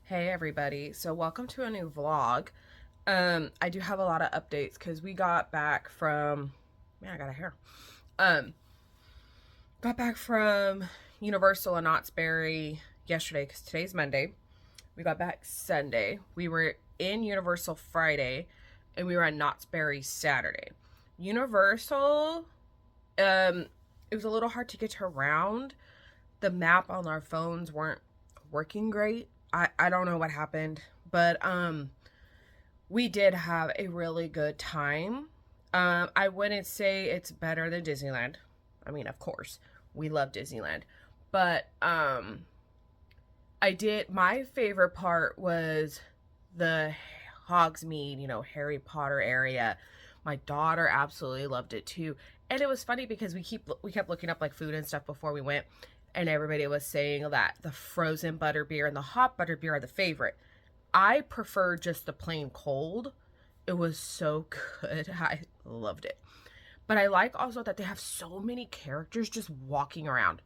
Hey everybody. So welcome to a new vlog. I do have a lot of updates because we got back from man, I got a hair. Um, got back from Universal in Knott's Berry yesterday because today's Monday. We got back Sunday. We were in Universal Friday and we were at Knott's Berry Saturday. Universal, it was a little hard to get around. The map on our phones weren't working great. I don't know what happened, but we did have a really good time. I wouldn't say it's better than Disneyland. I mean, of course, we love Disneyland, but I did. My favorite part was the Hogsmeade, Harry Potter area. My daughter absolutely loved it too, and it was funny because we kept looking up like food and stuff before we went, and everybody was saying that the frozen butterbeer and the hot butterbeer are the favorite. I prefer just the plain cold. It was so good. I loved it. But I like also that they have so many characters just walking around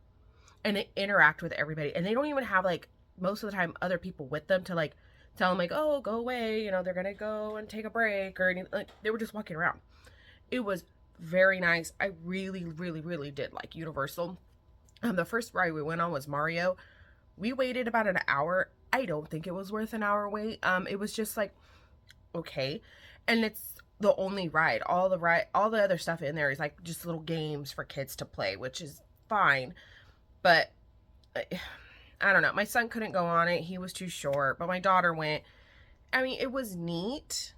and they interact with everybody. And they don't even have like most of the time other people with them to like tell them like, oh, go away. They're gonna go and take a break or anything. Like they were just walking around. It was very nice. I really, really, really did like Universal. The first ride we went on was Mario. We waited about an hour. I don't think it was worth an hour wait. It was just like okay, and it's the only ride. All the other stuff in there is like just little games for kids to play, which is fine. But I don't know. My son couldn't go on it. He was too short, but my daughter went. I mean, it was neat,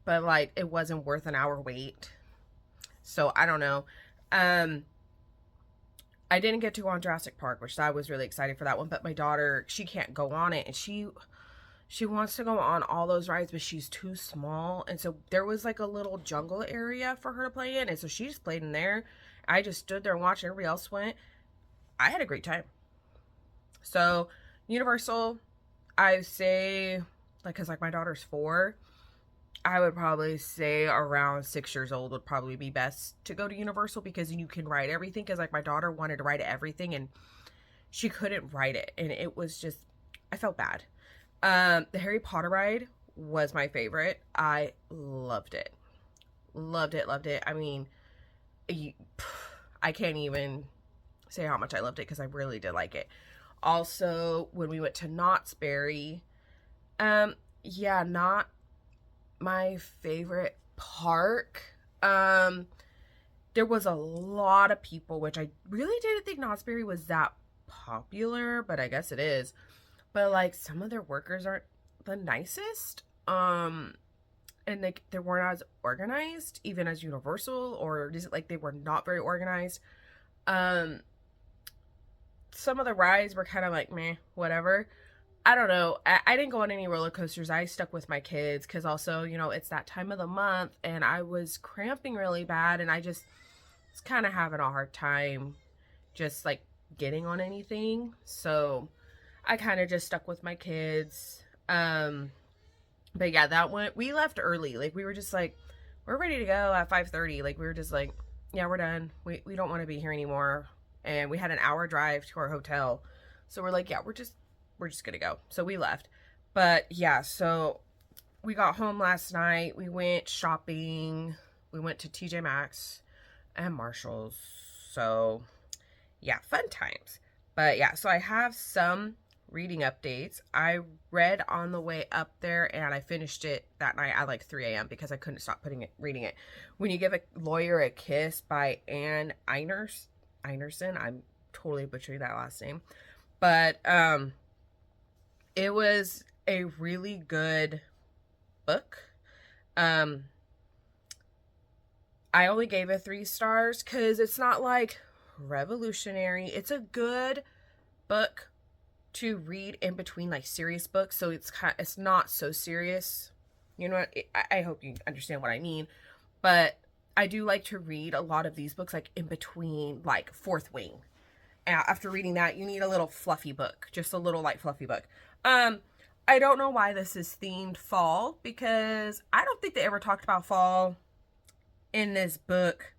but like it wasn't worth an hour wait. So I don't know. Um, I didn't get to go on Jurassic Park, which I was really excited for that one. But my daughter, she can't go on it, and she wants to go on all those rides, but she's too small. And so there was like a little jungle area for her to play in, and so she just played in there. I just stood there and watched. Everybody else went. I had a great time. So Universal, I say, like, cause like my daughter's 4. I would probably say around 6 years old would probably be best to go to Universal because you can ride everything. Because like my daughter wanted to ride everything and she couldn't ride it, and it was just I felt bad. The Harry Potter ride was my favorite. I loved it, loved it, loved it. I mean, I can't even say how much I loved it because I really did like it. Also, when we went to Knott's Berry, yeah, not my favorite park. Um, there was a lot of people, which I really didn't think Knott's Berry was that popular, but I guess it is. But like some of their workers aren't the nicest. And like they weren't as organized, even as Universal, or is it like they were not very organized? Um, some of the rides were kind of like meh, whatever. I don't know. I didn't go on any roller coasters. I stuck with my kids because also, it's that time of the month and I was cramping really bad and I just was kind of having a hard time just like getting on anything. So I kind of just stuck with my kids. But yeah, that one we left early. Like we were just like we're ready to go at 5:30. Like we were just like, yeah, we're done. We don't want to be here anymore. And we had an hour drive to our hotel. So we're like, yeah, we're just going to go. So we left. But yeah, so we got home last night. We went shopping. We went to TJ Maxx and Marshalls. So yeah, fun times. But yeah, so I have some reading updates. I read on the way up there and I finished it that night at like 3 a.m. because I couldn't stop reading it. When You Give a Lawyer a Kiss by Anne Einerson. I'm totally butchering that last name. But it was a really good book. Um I only gave it 3 stars because it's not like revolutionary. It's a good book to read in between like serious books, so it's not so serious. You know what? I hope you understand what I mean. But I do like to read a lot of these books like in between like Fourth Wing. After reading that, you need a little fluffy book, just a little light fluffy book. Um, I don't know why this is themed fall because I don't think they ever talked about fall in this book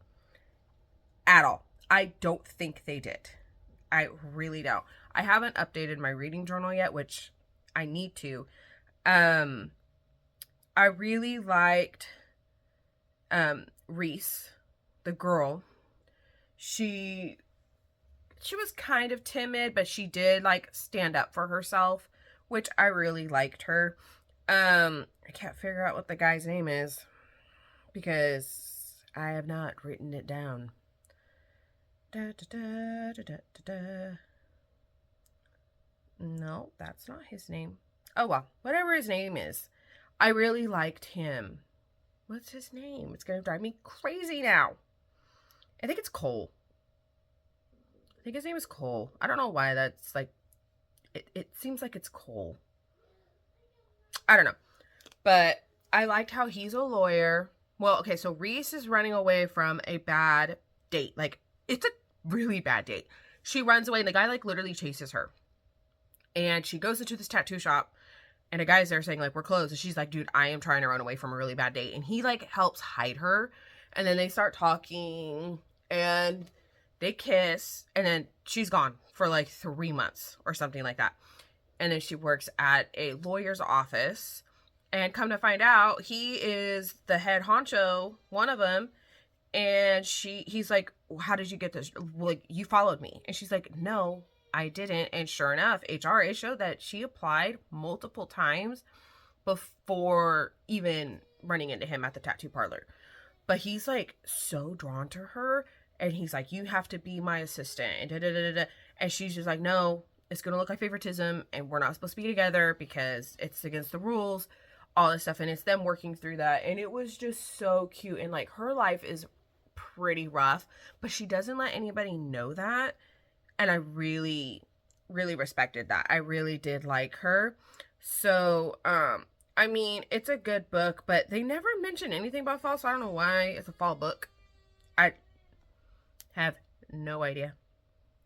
at all. I don't think they did. I really don't. I haven't updated my reading journal yet, which I need to. Um, I really liked Reese, the girl. She was kind of timid, but she did like stand up for herself, which I really liked her. I can't figure out what the guy's name is because I have not written it down. Da, da, da, da, da, da, da. No, that's not his name. Oh well, whatever his name is. I really liked him. What's his name? It's gonna drive me crazy now. I think it's Cole. I think his name is Cole. I don't know why that's like, it seems like it's Cole. I don't know. But I liked how he's a lawyer. Well, okay, so Reese is running away from a bad date. Like, it's a really bad date. She runs away and the guy like literally chases her. And she goes into this tattoo shop and a guy's there saying like, we're closed. And she's like, dude, I am trying to run away from a really bad date. And he like helps hide her. And then they start talking and they kiss. And then she's gone for like 3 months or something like that. And then she works at a lawyer's office. And come to find out, he is the head honcho, one of them. And he's like, how did you get this? Like, you followed me. And she's like, no, I didn't. And sure enough, HRA showed that she applied multiple times before even running into him at the tattoo parlor. But he's like so drawn to her. And he's like, you have to be my assistant. And, and she's just like, no, it's going to look like favoritism. And we're not supposed to be together because it's against the rules. All this stuff. And it's them working through that. And it was just so cute. And like her life is pretty rough. But she doesn't let anybody know that. And I really, really respected that. I really did like her. So, I mean, it's a good book, but they never mention anything about fall, so I don't know why it's a fall book. I have no idea.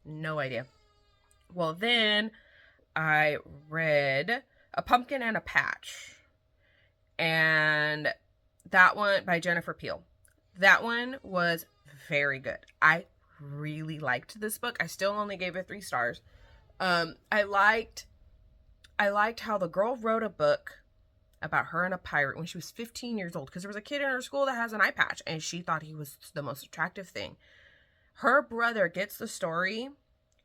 No idea. Well, then I read A Pumpkin and a Patch. And that one by Jennifer Peel. That one was very good. I really liked this book. I still only gave it 3 stars. I liked how the girl wrote a book about her and a pirate when she was 15 years old, because there was a kid in her school that has an eye patch and she thought he was the most attractive thing. Her brother gets the story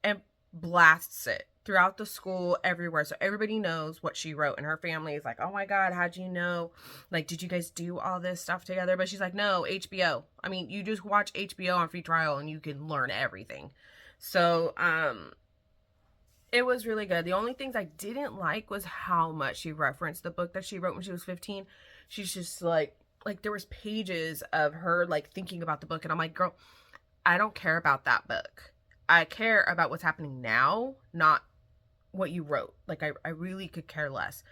and blasts it throughout the school, everywhere, so everybody knows what she wrote, and her family is like, oh my god, how'd you know? Like, did you guys do all this stuff together? But she's like, no, HBO. I mean, you just watch HBO on free trial and you can learn everything. So it was really good. The only things I didn't like was how much she referenced the book that she wrote when she was 15. She's just like there was pages of her like thinking about the book, and I'm like, girl, I don't care about that book. I care about what's happening now, not what you wrote. Like, I really could care less.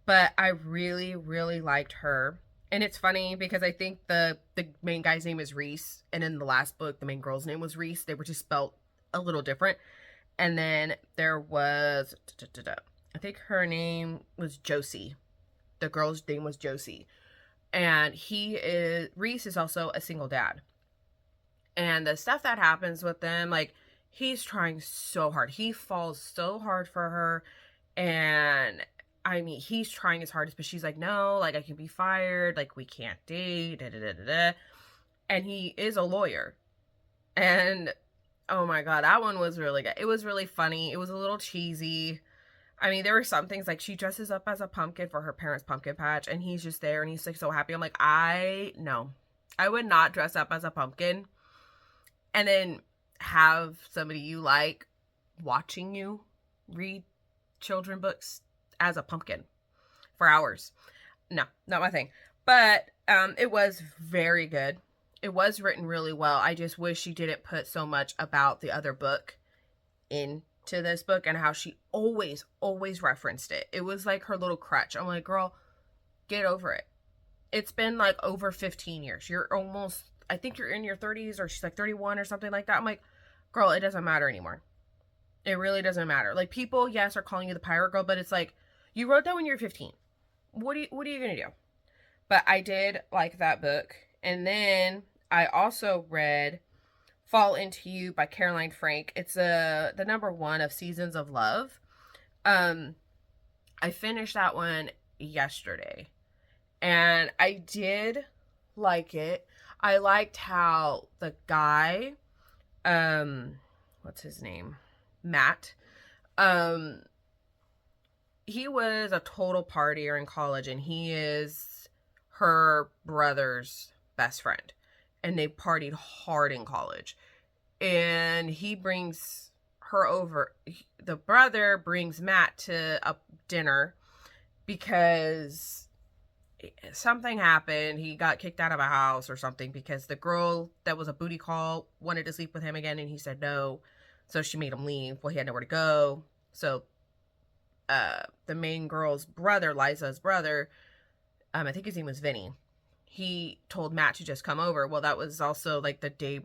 But I really, really liked her. And it's funny because I think the main guy's name is Reese. And in the last book, the main girl's name was Reese. They were just spelled a little different. And then there was, I think her name was Josie. The girl's name was Josie. And Reese is also a single dad. And the stuff that happens with them, like, he's trying so hard. He falls so hard for her. And I mean, he's trying his hardest, but she's like, no, like, I can be fired. Like, we can't date. And he is a lawyer. And oh my god, that one was really good. It was really funny. It was a little cheesy. I mean, there were some things like she dresses up as a pumpkin for her parents' pumpkin patch, and he's just there and he's like so happy. I'm like, I would not dress up as a pumpkin and then have somebody you like watching you read children books as a pumpkin for hours. No, not my thing. But it was very good. It was written really well. I just wish she didn't put so much about the other book into this book and how she always referenced it. It was like her little crutch. I'm like, girl, get over it. It's been like over 15 years. You're almost, I think you're in your 30s, or she's like 31 or something like that. I'm like, girl, it doesn't matter anymore. It really doesn't matter. Like, people, yes, are calling you the pirate girl, but it's like, you wrote that when you were 15. What are you going to do? But I did like that book. And then I also read Fall Into You by Caroline Frank. It's the number 1 of Seasons of Love. I I finished that one yesterday, and I did like it. I liked how the guy, what's his name? Matt. Um, he was a total partier in college, and he is her brother's best friend. And they partied hard in college. And he brings her over. The brother brings Matt to a dinner because something happened. He got kicked out of a house or something because the girl that was a booty call wanted to sleep with him again, and he said no. So she made him leave. Well, he had nowhere to go. So the main girl's brother, Liza's brother, I think his name was Vinny, he told Matt to just come over. Well, that was also like the day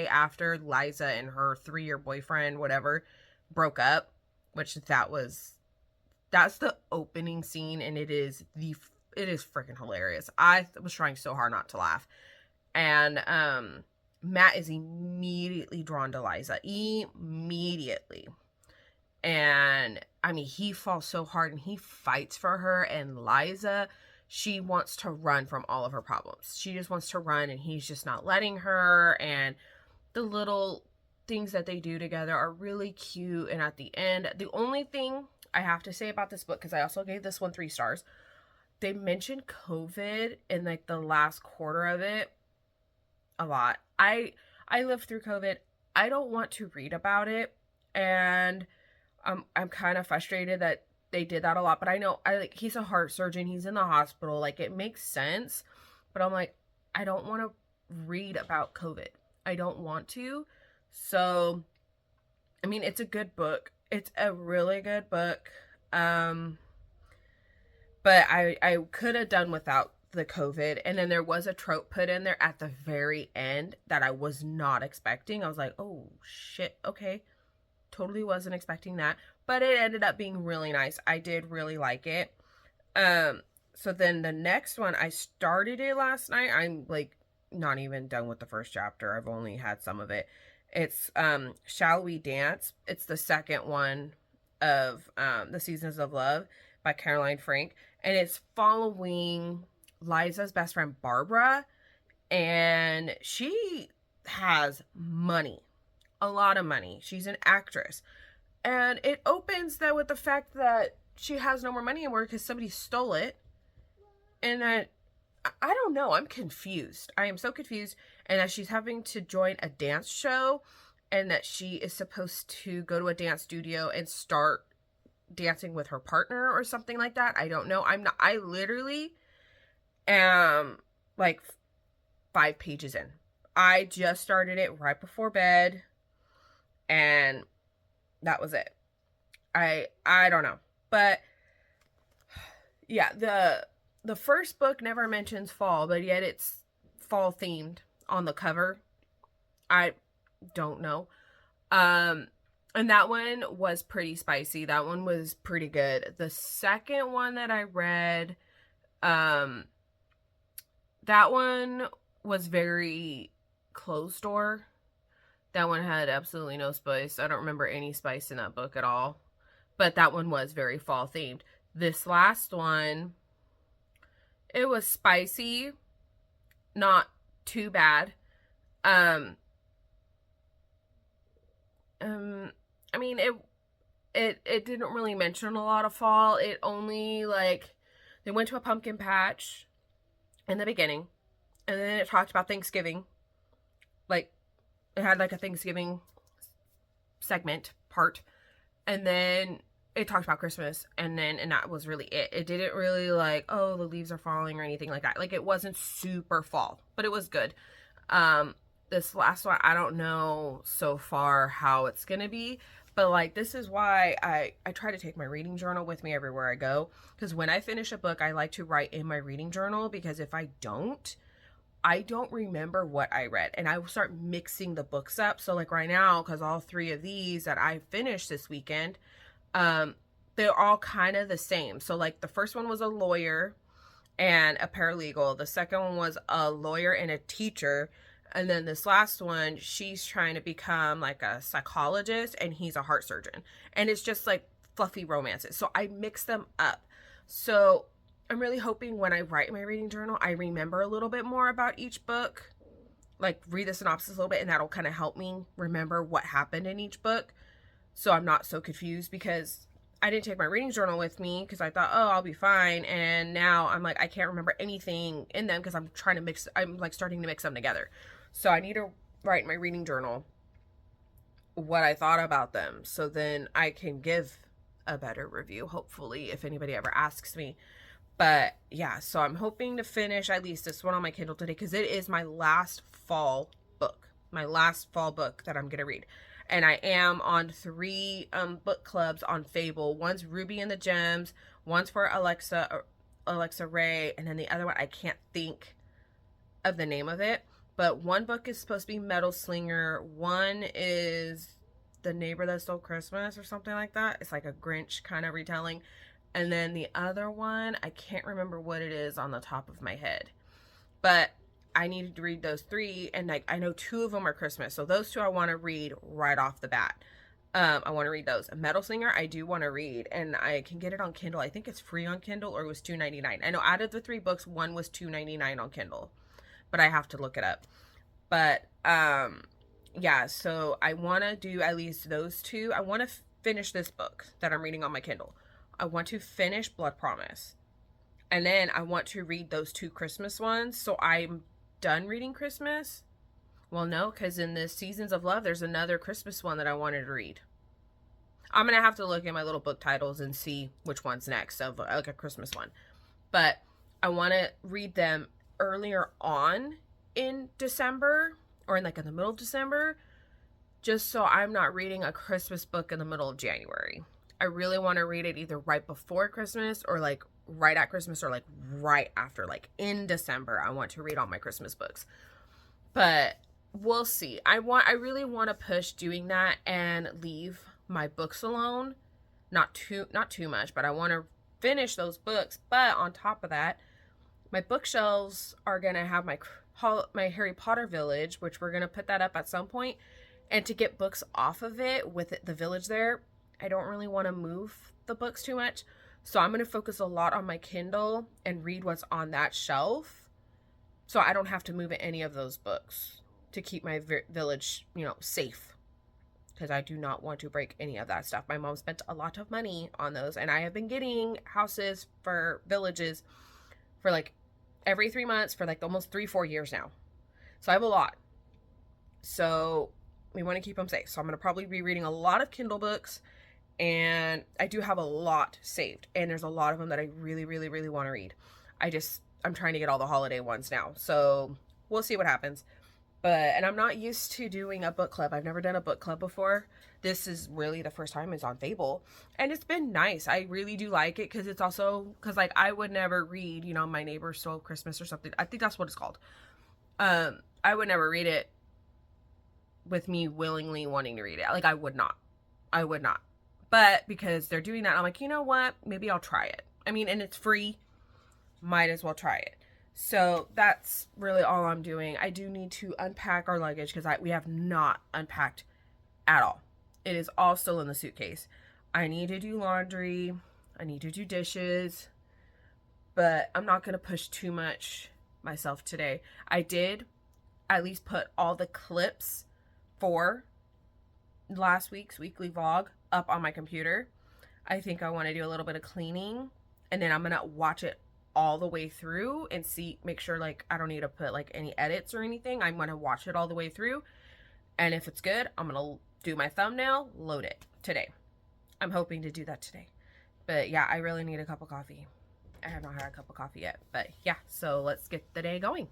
after Liza and her 3-year boyfriend, whatever, broke up, which that's the opening scene, and it is freaking hilarious. I was trying so hard not to laugh. And Matt is immediately drawn to Liza. Immediately. And I mean, he falls so hard and he fights for her. And Liza, she wants to run from all of her problems. She just wants to run, and he's just not letting her. And the little things that they do together are really cute. And at the end, the only thing I have to say about this book, because I also gave this one 3 stars, they mentioned COVID in like the last quarter of it a lot. I lived through COVID. I don't want to read about it, and I'm kind of frustrated that they did that a lot. But I know he's a heart surgeon. He's in the hospital. Like, it makes sense. But I'm like, I don't want to read about COVID. I don't want to. So, I mean, it's a good book. It's a really good book. But I could have done without the COVID. And then there was a trope put in there at the very end that I was not expecting. I was like, oh shit, okay. Totally wasn't expecting that. But it ended up being really nice. I did really like it. So then the next one, I started it last night. I'm like not even done with the first chapter. I've only had some of it. It's Shall We Dance? It's the second one of The Seasons of Love by Caroline Frank. And it's following Liza's best friend, Barbara. And she has money. A lot of money. She's an actress. And it opens that with the fact that she has no more money anymore because somebody stole it. And I don't know. I'm confused. I am so confused. And that she's having to join a dance show, and that she is supposed to go to a dance studio and start dancing with her partner or something like that. I don't know. I literally am like 5 pages in. I just started it right before bed, and that was it. I don't know. But yeah, the first book never mentions fall, but yet it's fall themed on the cover. I don't know. And that one was pretty spicy. That one was pretty good. The second one that I read, that one was very closed door. That one had absolutely no spice. I don't remember any spice in that book at all. But that one was very fall themed. This last one, it was spicy, not too bad. I mean, it didn't really mention a lot of fall. It only, like, they went to a pumpkin patch in the beginning, and then it talked about Thanksgiving. Like, it had like a Thanksgiving segment part, and then it talked about Christmas, and that was really it. It didn't really like, oh, the leaves are falling or anything like that. Like, it wasn't super fall, but it was good. This last one, I don't know so far how it's gonna be, but like, this is why I try to take my reading journal with me everywhere I go, because when I finish a book, I like to write in my reading journal, because if I don't remember what I read, and I will start mixing the books up. So like right now, because all 3 of these that I finished this weekend, they're all kind of the same. So like the first one was a lawyer and a paralegal. The second one was a lawyer and a teacher. And then this last one, she's trying to become like a psychologist, and he's a heart surgeon. And it's just like fluffy romances. So I mix them up. So I'm really hoping when I write my reading journal, I remember a little bit more about each book, like read the synopsis a little bit, and that'll kind of help me remember what happened in each book. So I'm not so confused, because I didn't take my reading journal with me because I thought, oh, I'll be fine. And now I'm like, I can't remember anything in them because I'm starting to mix them together. So I need to write in my reading journal what I thought about them, so then I can give a better review, hopefully, if anybody ever asks me. But yeah, so I'm hoping to finish at least this one on my Kindle today, because it is my last fall book that I'm gonna read. And I am on 3 book clubs on Fable. One's Ruby and the Gems, one's for Alexa Ray, and then the other one, I can't think of the name of it. But one book is supposed to be Metal Slinger. One is The Neighbor That Stole Christmas or something like that. It's like a Grinch kind of retelling. And then the other one, I can't remember what it is on the top of my head. But I needed to read those 3. And like, I know 2 of them are Christmas. So those 2 I want to read right off the bat. I want to read those. Metal Slinger, I do want to read. And I can get it on Kindle. I think it's free on Kindle, or it was $2.99. I know out of the 3 books, one was $2.99 on Kindle. But I have to look it up. But yeah, so I want to do at least those 2. I want to finish this book that I'm reading on my Kindle. I want to finish Blood Promise, and then I want to read those 2 Christmas ones, so I'm done reading Christmas. Well, no, because in the Seasons of Love, there's another Christmas one that I wanted to read. I'm gonna have to look at my little book titles and see which one's next of like a Christmas one. But I want to read them earlier on in December, or in the middle of December, just so I'm not reading a Christmas book in the middle of January. I really want to read it either right before Christmas, or like right at Christmas, or like right after, like in December. I want to read all my Christmas books, but we'll see. I really want to push doing that and leave my books alone. Not too much, but I want to finish those books. But on top of that, my bookshelves are going to have my Harry Potter village, which we're going to put that up at some point. And to get books off of it with the village there, I don't really want to move the books too much. So I'm going to focus a lot on my Kindle and read what's on that shelf, so I don't have to move any of those books, to keep my village, safe. Because I do not want to break any of that stuff. My mom spent a lot of money on those, and I have been getting houses for villages for like every 3 months for like almost 3-4 years now. So I have a lot. So we want to keep them safe. So I'm going to probably be reading a lot of Kindle books, and I do have a lot saved, and there's a lot of them that I really, really, really want to read. I'm trying to get all the holiday ones now. So we'll see what happens. And I'm not used to doing a book club. I've never done a book club before. This is really the first time it's on Fable, and it's been nice. I really do like it, because it's also, because like I would never read, My Neighbor Stole Christmas or something. I think that's what it's called. I would never read it with me willingly wanting to read it. Like I would not. But because they're doing that, I'm like, you know what? Maybe I'll try it. I mean, and it's free. Might as well try it. So that's really all I'm doing. I do need to unpack our luggage, because we have not unpacked at all. It is all still in the suitcase. I need to do laundry. I need to do dishes. But I'm not going to push too much myself today. I did at least put all the clips for last week's weekly vlog up on my computer. I think I want to do a little bit of cleaning, and then I'm going to watch it all the way through and make sure like I don't need to put like any edits or anything. I'm going to watch it all the way through, and if it's good, I'm going to do my thumbnail, load it today. I'm hoping to do that today. But yeah, I really need a cup of coffee. I have not had a cup of coffee yet, but yeah, so let's get the day going.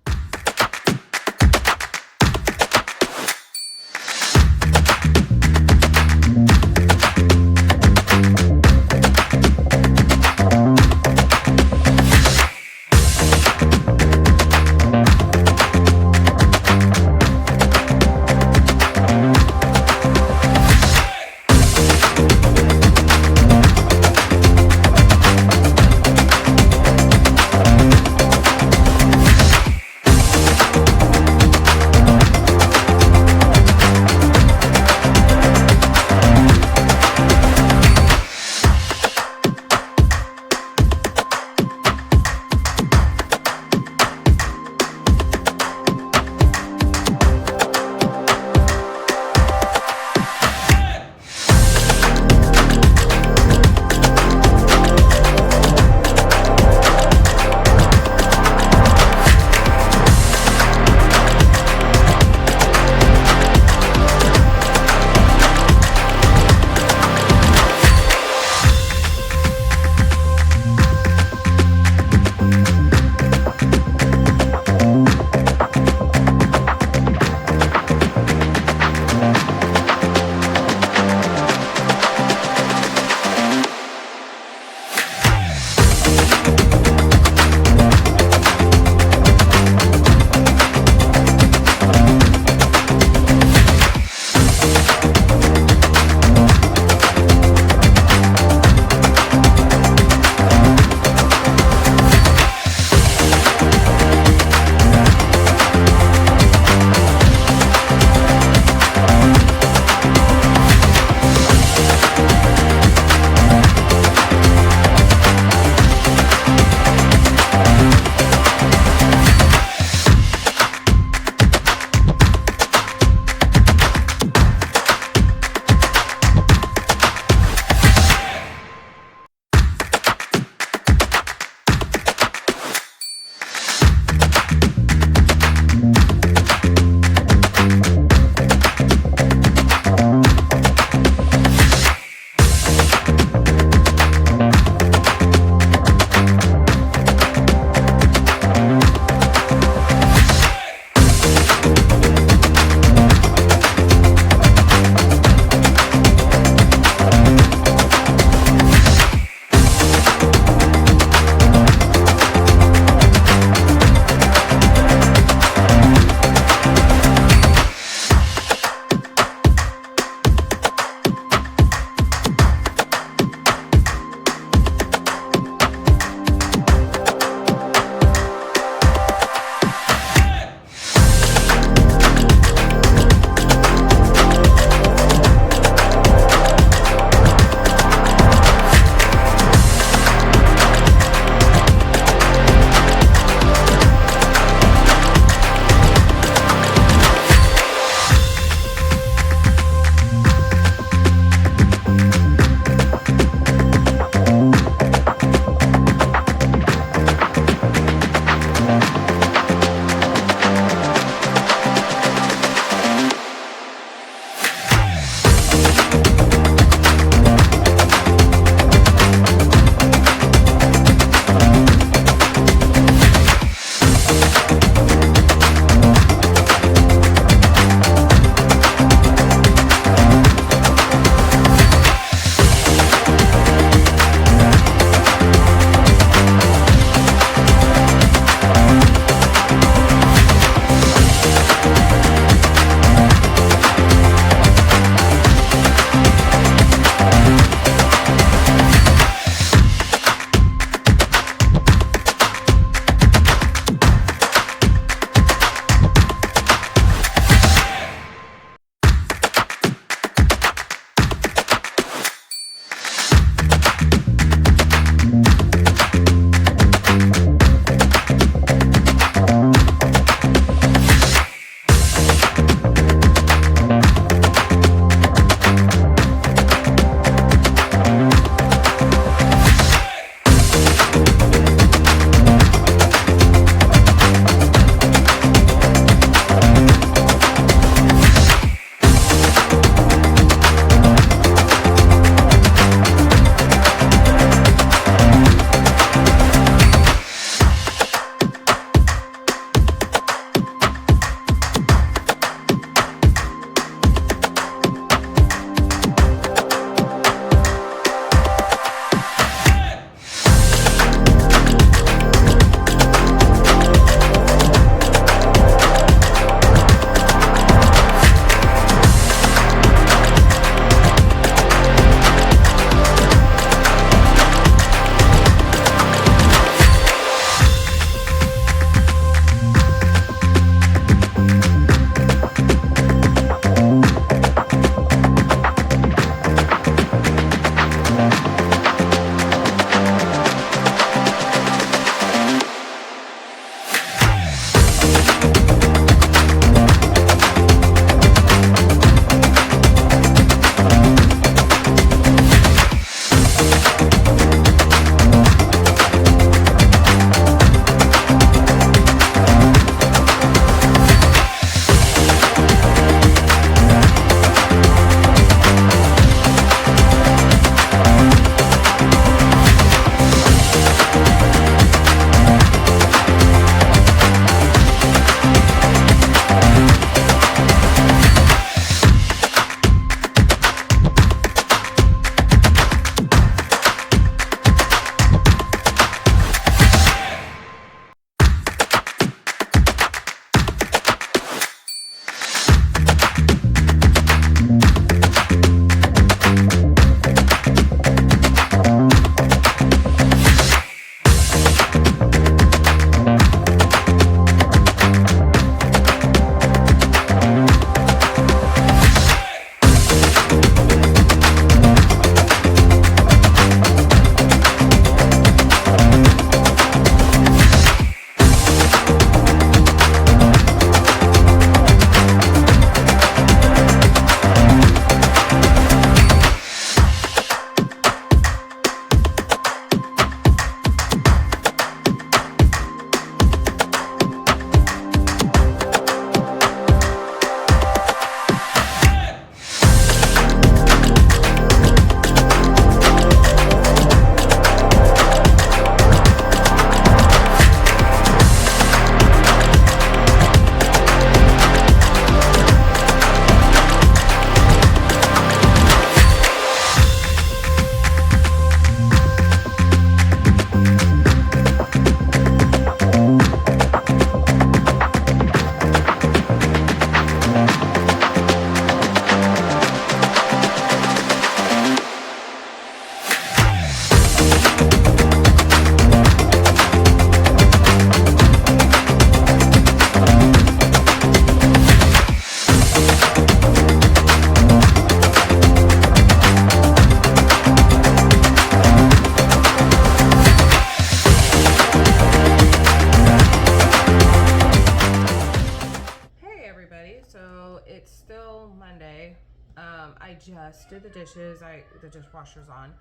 I just did the dishes. The dishwasher's on.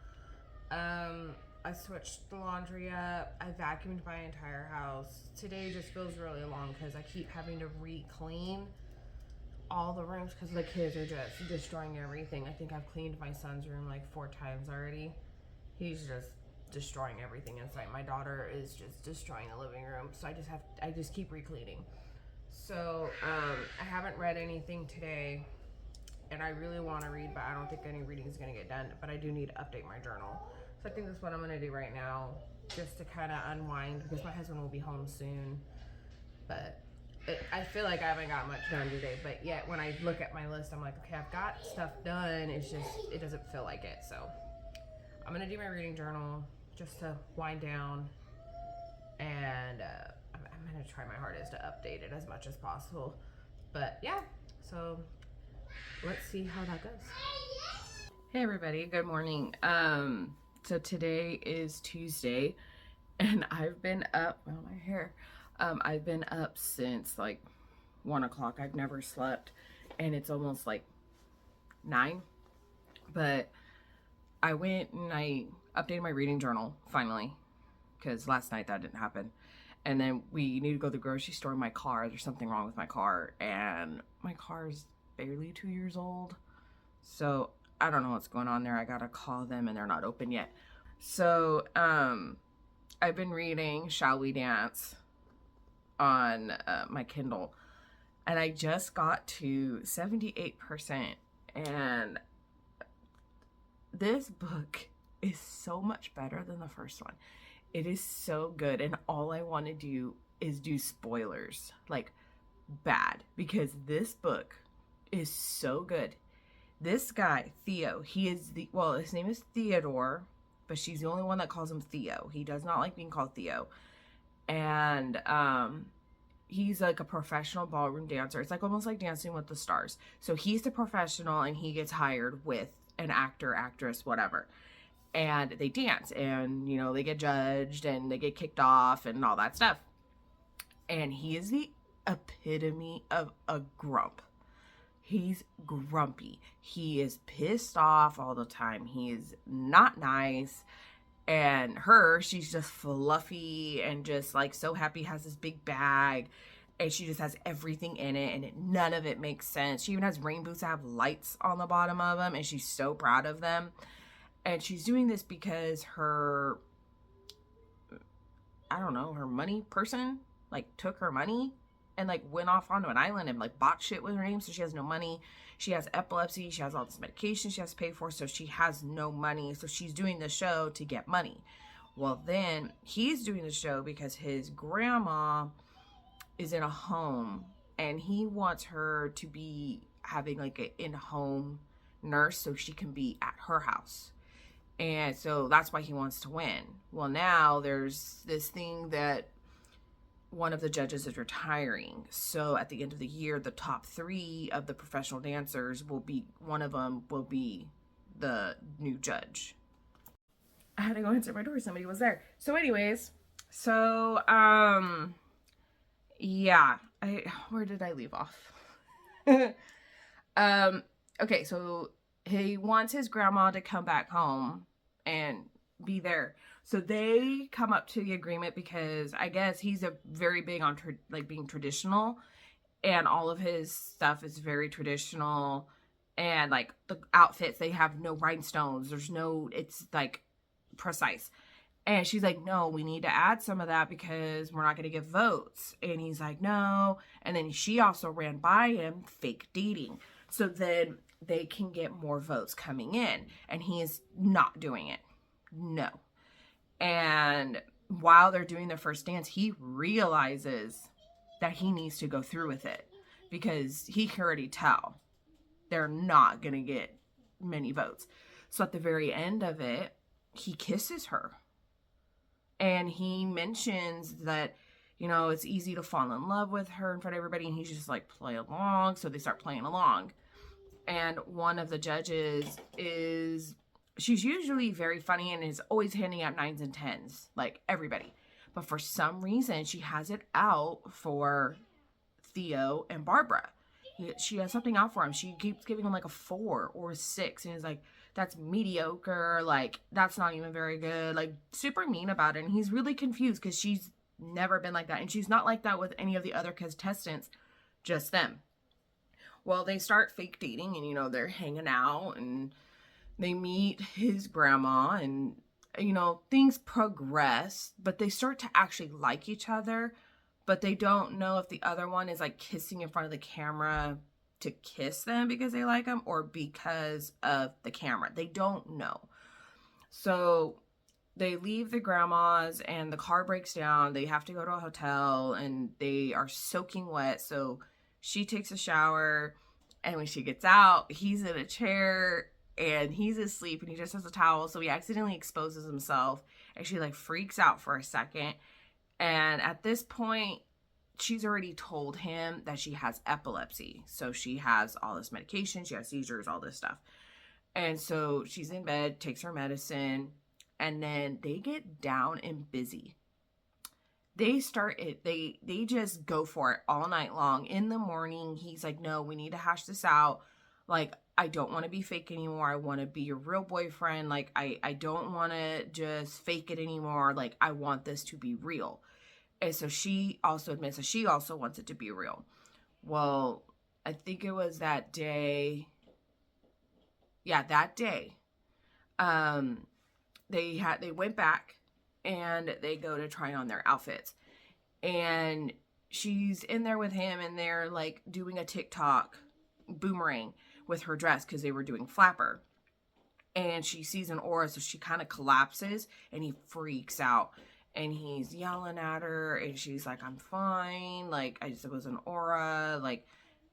I switched the laundry up. I vacuumed my entire house. Today just feels really long because I keep having to re-clean all the rooms because the kids are just destroying everything. I think I've cleaned my son's room like 4 times already. He's just destroying everything inside. My daughter is just destroying the living room. So I just keep re-cleaning. So, I haven't read anything today. And I really want to read, but I don't think any reading is going to get done. But I do need to update my journal. So I think that's what I'm going to do right now, just to kind of unwind, because my husband will be home soon. But I feel like I haven't got much done today. But yet, when I look at my list, I'm like, okay, I've got stuff done. It's just, it doesn't feel like it. So I'm going to do my reading journal just to wind down. And I'm going to try my hardest to update it as much as possible. But yeah, so let's see how that goes. Hey everybody, good morning. So today is Tuesday and I've been up, well, my hair. I've been up since like 1 o'clock. I've never slept and it's almost like 9. But I went and I updated my reading journal finally, because last night that didn't happen. And then we need to go to the grocery store in my car. There's something wrong with my car and my car's barely 2 years old, so I don't know what's going on there. I gotta call them and they're not open yet. So I've been reading Shall We Dance on my Kindle, and I just got to 78%, and this book is so much better than the first one. It is so good, and all I want to do is do spoilers, like bad, because this book is so good. This guy, Theo, his name is Theodore, but she's the only one that calls him Theo. He does not like being called Theo. And he's like a professional ballroom dancer. It's like almost like Dancing with the Stars. So he's the professional and he gets hired with an actor, actress, whatever. And they dance and, you know, they get judged and they get kicked off and all that stuff. And he is the epitome of a grump. He's grumpy. He is pissed off all the time. He is not nice. And she's just fluffy and just like so happy, has this big bag. And she just has everything in it. And none of it makes sense. She even has rain boots that have lights on the bottom of them. And she's so proud of them. And she's doing this because her money person, like, took her money and like went off onto an island and like bought shit with her name. So she has no money. She has epilepsy. She has all this medication she has to pay for. So she has no money. So she's doing the show to get money. Well, then he's doing the show because his grandma is in a home and he wants her to be having like an in-home nurse so she can be at her house. And so that's why he wants to win. Well, now there's this thing that one of the judges is retiring. So at the end of the year, the top 3 of the professional dancers one of them will be the new judge. I had to go answer my door. Somebody was there. So anyways, yeah, where did I leave off? Okay, so he wants his grandma to come back home and be there. So they come up to the agreement because I guess he's very big on being traditional, and all of his stuff is very traditional, and like the outfits, they have no rhinestones. It's like precise. And she's like, no, we need to add some of that because we're not going to get votes. And he's like, no. And then she also ran by him fake dating. So then they can get more votes coming in. And he is not doing it. No. And while they're doing their first dance, he realizes that he needs to go through with it because he can already tell they're not going to get many votes. So at the very end of it, he kisses her. And he mentions that, you know, it's easy to fall in love with her in front of everybody. And he's just like, play along. So they start playing along. And one of the judges she's usually very funny and is always handing out 9s and 10s, like everybody. But for some reason, she has it out for Theo and Barbara. she has something out for him. She keeps giving him like a 4 or a 6, and he's like, that's mediocre, like that's not even very good, like super mean about it. And he's really confused because she's never been like that, and she's not like that with any of the other contestants, just them. Well, they start fake dating, and they're hanging out, and they meet his grandma, and things progress, but they start to actually like each other, but they don't know if the other one is like kissing in front of the camera to kiss them because they like them, or because of the camera. They don't know. So they leave the grandma's, and the car breaks down. They have to go to a hotel, and they are soaking wet. So she takes a shower, and when she gets out, he's in a chair and he's asleep, and he just has a towel. So he accidentally exposes himself, and she like freaks out for a second. And at this point, she's already told him that she has epilepsy. So she has all this medication, she has seizures, all this stuff. And so she's in bed, takes her medicine, and then they get down and busy. They start it, they just go for it all night long. In the morning, he's like, no, we need to hash this out. Like, I don't want to be fake anymore. I want to be your real boyfriend. Like, I don't want to just fake it anymore. Like, I want this to be real. And so she also admits that she also wants it to be real. Well, I think it was that day. Yeah, that day. They went back, and they go to try on their outfits. And she's in there with him, and they're like doing a TikTok boomerang with her dress because they were doing flapper. And she sees an aura, so she kind of collapses, and he freaks out. And he's yelling at her, and she's like, I'm fine. Like, it was an aura. Like,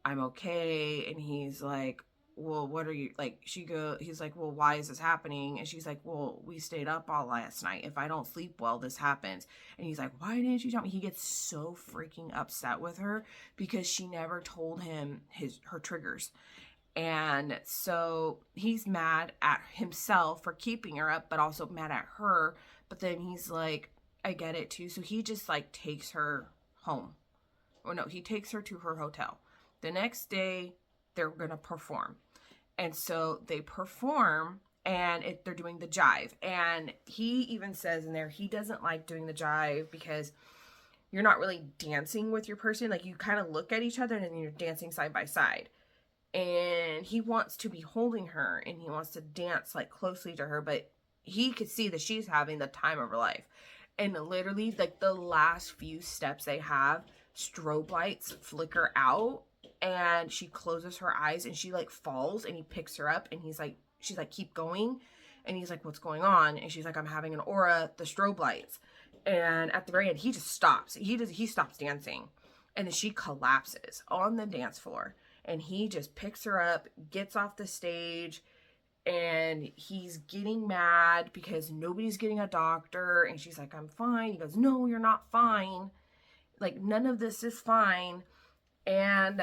I'm okay. And he's like, well, what are you, like, he's like, well, why is this happening? And she's like, well, we stayed up all last night. If I don't sleep well, this happens. And he's like, why didn't you tell me? He gets so freaking upset with her because she never told him her triggers. And so he's mad at himself for keeping her up, but also mad at her. But then he's like, I get it too. So he just like takes her home. Or no, he takes her to her hotel. The next day, they're going to perform. And so they perform, and they're doing the jive. And he even says in there, he doesn't like doing the jive because you're not really dancing with your person. Like, you kind of look at each other, and then you're dancing side by side. And he wants to be holding her, and he wants to dance like closely to her, but he could see that she's having the time of her life. And literally, like, the last few steps they have, strobe lights flicker out, and she closes her eyes, and she like falls, and he picks her up, and she's like, keep going. And he's like, what's going on? And she's like, I'm having an aura, the strobe lights. And at the very end, he just stops. He stops dancing. And then she collapses on the dance floor. And he just picks her up, gets off the stage, and he's getting mad because nobody's getting a doctor. And she's like, I'm fine. He goes, no, you're not fine. Like, none of this is fine. And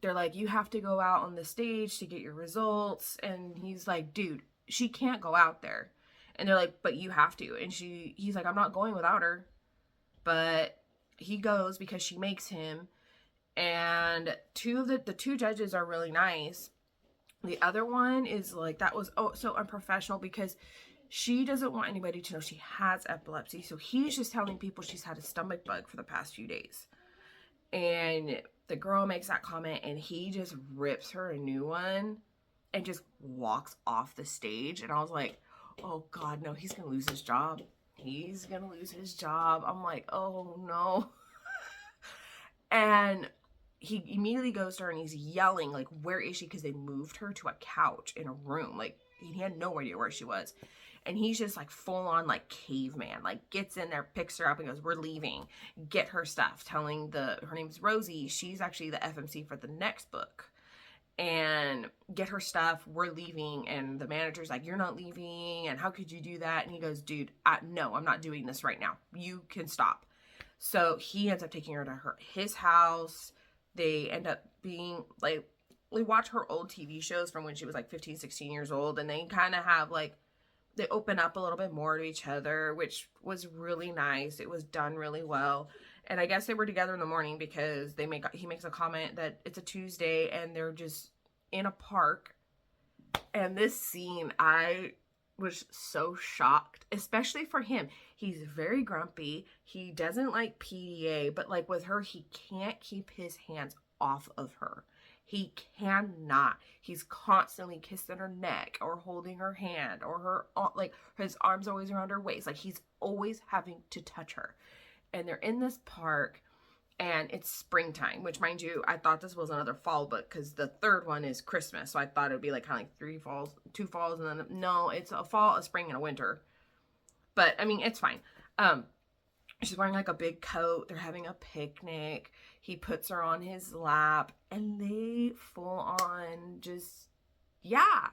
they're like, you have to go out on the stage to get your results. And he's like, dude, she can't go out there. And they're like, but you have to. And he's like, I'm not going without her. But he goes because she makes him. And the two judges are really nice. The other one is like, that was so unprofessional because she doesn't want anybody to know she has epilepsy. So he's just telling people she's had a stomach bug for the past few days. And the girl makes that comment, and he just rips her a new one and just walks off the stage. And I was like, oh God, no, he's going to lose his job. He's going to lose his job. I'm like, oh no. And he immediately goes to her, and he's yelling, like, where is she? Because they moved her to a couch in a room. Like, he had no idea where she was. And he's just like full on like caveman, like gets in there, picks her up, and goes, we're leaving, get her stuff, telling her name's Rosie. She's actually the FMC for the next book. And get her stuff, we're leaving. And the manager's like, you're not leaving, and how could you do that? And he goes, dude, no, I'm not doing this right now. You can stop. So he ends up taking her to his house. They end up being like, we watch her old TV shows from when she was like 15, 16 years old, and they kind of have like, they open up a little bit more to each other, which was really nice. It was done really well. And I guess they were together in the morning because he makes a comment that it's a Tuesday and they're just in a park. And this scene, I was so shocked, especially for him. He's very grumpy. He doesn't like PDA, but like with her, he can't keep his hands off of her. He cannot. He's constantly kissing her neck or holding her hand or her, like his arms always around her waist. Like he's always having to touch her. And they're in this park and it's springtime, which mind you, I thought this was another fall book because the third one is Christmas. So I thought it would be like kind of like 3 falls, 2 falls, and then no, it's a fall, a spring, and a winter. But I mean, it's fine. She's wearing like a big coat. They're having a picnic. He puts her on his lap and they full on just, yeah,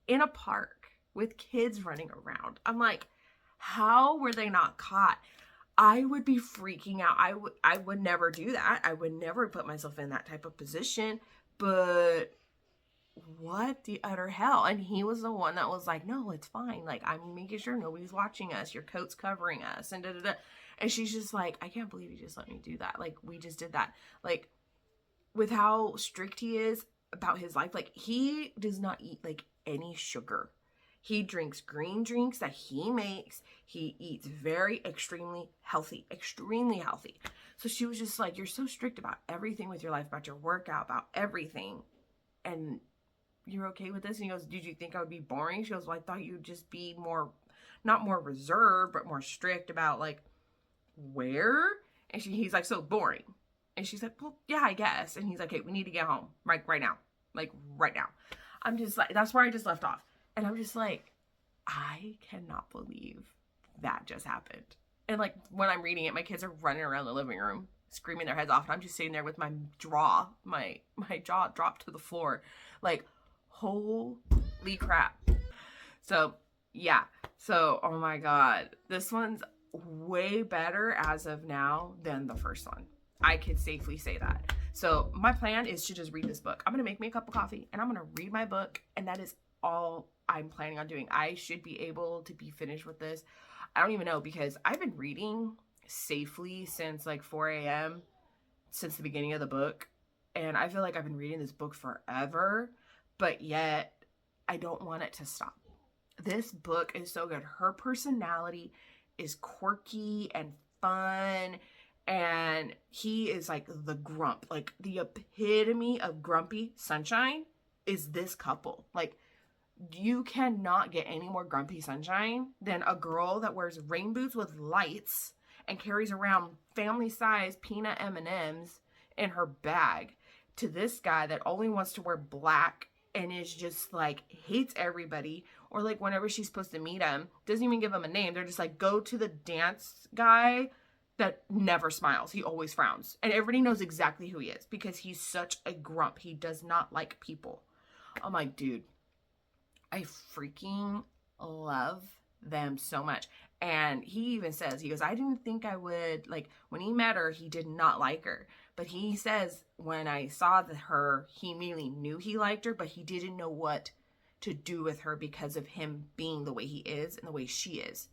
in a park with kids running around. I'm like, how were they not caught? I would be freaking out. I would never do that. I would never put myself in that type of position. But what the utter hell? And he was the one that was like, no, it's fine. Like, I'm making sure nobody's watching us. Your coat's covering us. And da-da-da. And she's just like, I can't believe you just let me do that. Like, we just did that. Like, with how strict he is about his life, like, he does not eat, like, any sugar. He drinks green drinks that he makes. He eats very extremely healthy. So she was just like, you're so strict about everything with your life, about your workout, about everything. And you're okay with this? And he goes, did you think I would be boring? She goes, well, I thought you'd just be more, not more reserved, but more strict about like where? And he's like, so boring. And she's like, well, yeah, I guess. And he's like, hey, we need to get home right now. Like right now. I'm just like, that's where I just left off. And I'm just like, I cannot believe that just happened. And like when I'm reading it, my kids are running around the living room, screaming their heads off. And I'm just sitting there with my jaw dropped to the floor. Like, holy crap. So yeah. So, oh my God, this one's way better as of now than the first one. I could safely say that. So my plan is to just read this book. I'm going to make me a cup of coffee and I'm going to read my book. And that is all I'm planning on doing. I should be able to be finished with this. I don't even know because I've been reading safely since like 4 a.m. since the beginning of the book. And I feel like I've been reading this book forever, but yet I don't want it to stop. This book is so good. Her personality is quirky and fun. And he is like the grump, like the epitome of grumpy sunshine is this couple. Like, you cannot get any more grumpy sunshine than a girl that wears rain boots with lights and carries around family-sized peanut M&Ms in her bag to this guy that only wants to wear black and is just like hates everybody. Or like whenever she's supposed to meet him, doesn't even give him a name. They're just like, go to the dance guy that never smiles. He always frowns. And everybody knows exactly who he is because he's such a grump. He does not like people. I'm like, dude, I freaking love them so much. And he even says, he goes, I didn't think I would, like, when he met her, he did not like her. But he says, when I saw her, he immediately knew he liked her, but he didn't know what to do with her because of him being the way he is and the way she is.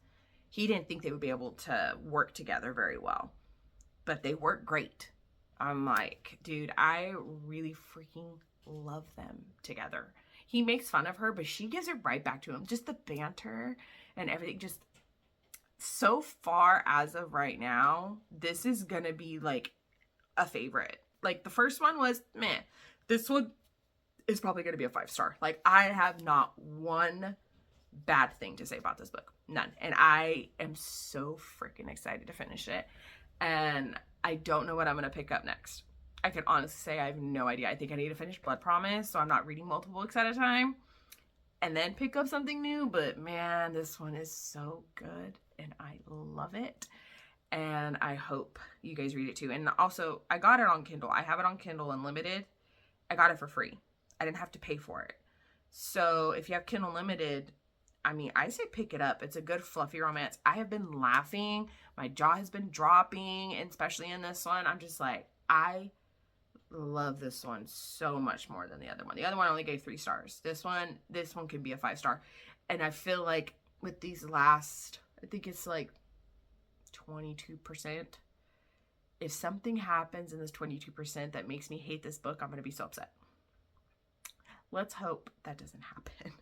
He didn't think they would be able to work together very well. But they work great. I'm like, dude, I really freaking love them together. He makes fun of her, but she gives it right back to him. Just the banter and everything. Just so far as of right now, this is going to be like a favorite. Like the first one was meh. This one is probably going to be a 5-star. Like I have not one bad thing to say about this book. None. And I am so freaking excited to finish it. And I don't know what I'm going to pick up next. I can honestly say I have no idea. I think I need to finish Blood Promise, so I'm not reading multiple books at a time. And then pick up something new. But man, this one is so good. And I love it. And I hope you guys read it too. And also, I got it on Kindle. I have it on Kindle Unlimited. I got it for free. I didn't have to pay for it. So if you have Kindle Unlimited, I mean, I say pick it up. It's a good fluffy romance. I have been laughing. My jaw has been dropping, and especially in this one. I'm just like, I love this one so much more than the other one. The other one only gave 3 stars. This one can be a 5-star. And I feel like with these last, I think it's like 22%. If something happens in this 22% that makes me hate this book, I'm going to be so upset. Let's hope that doesn't happen.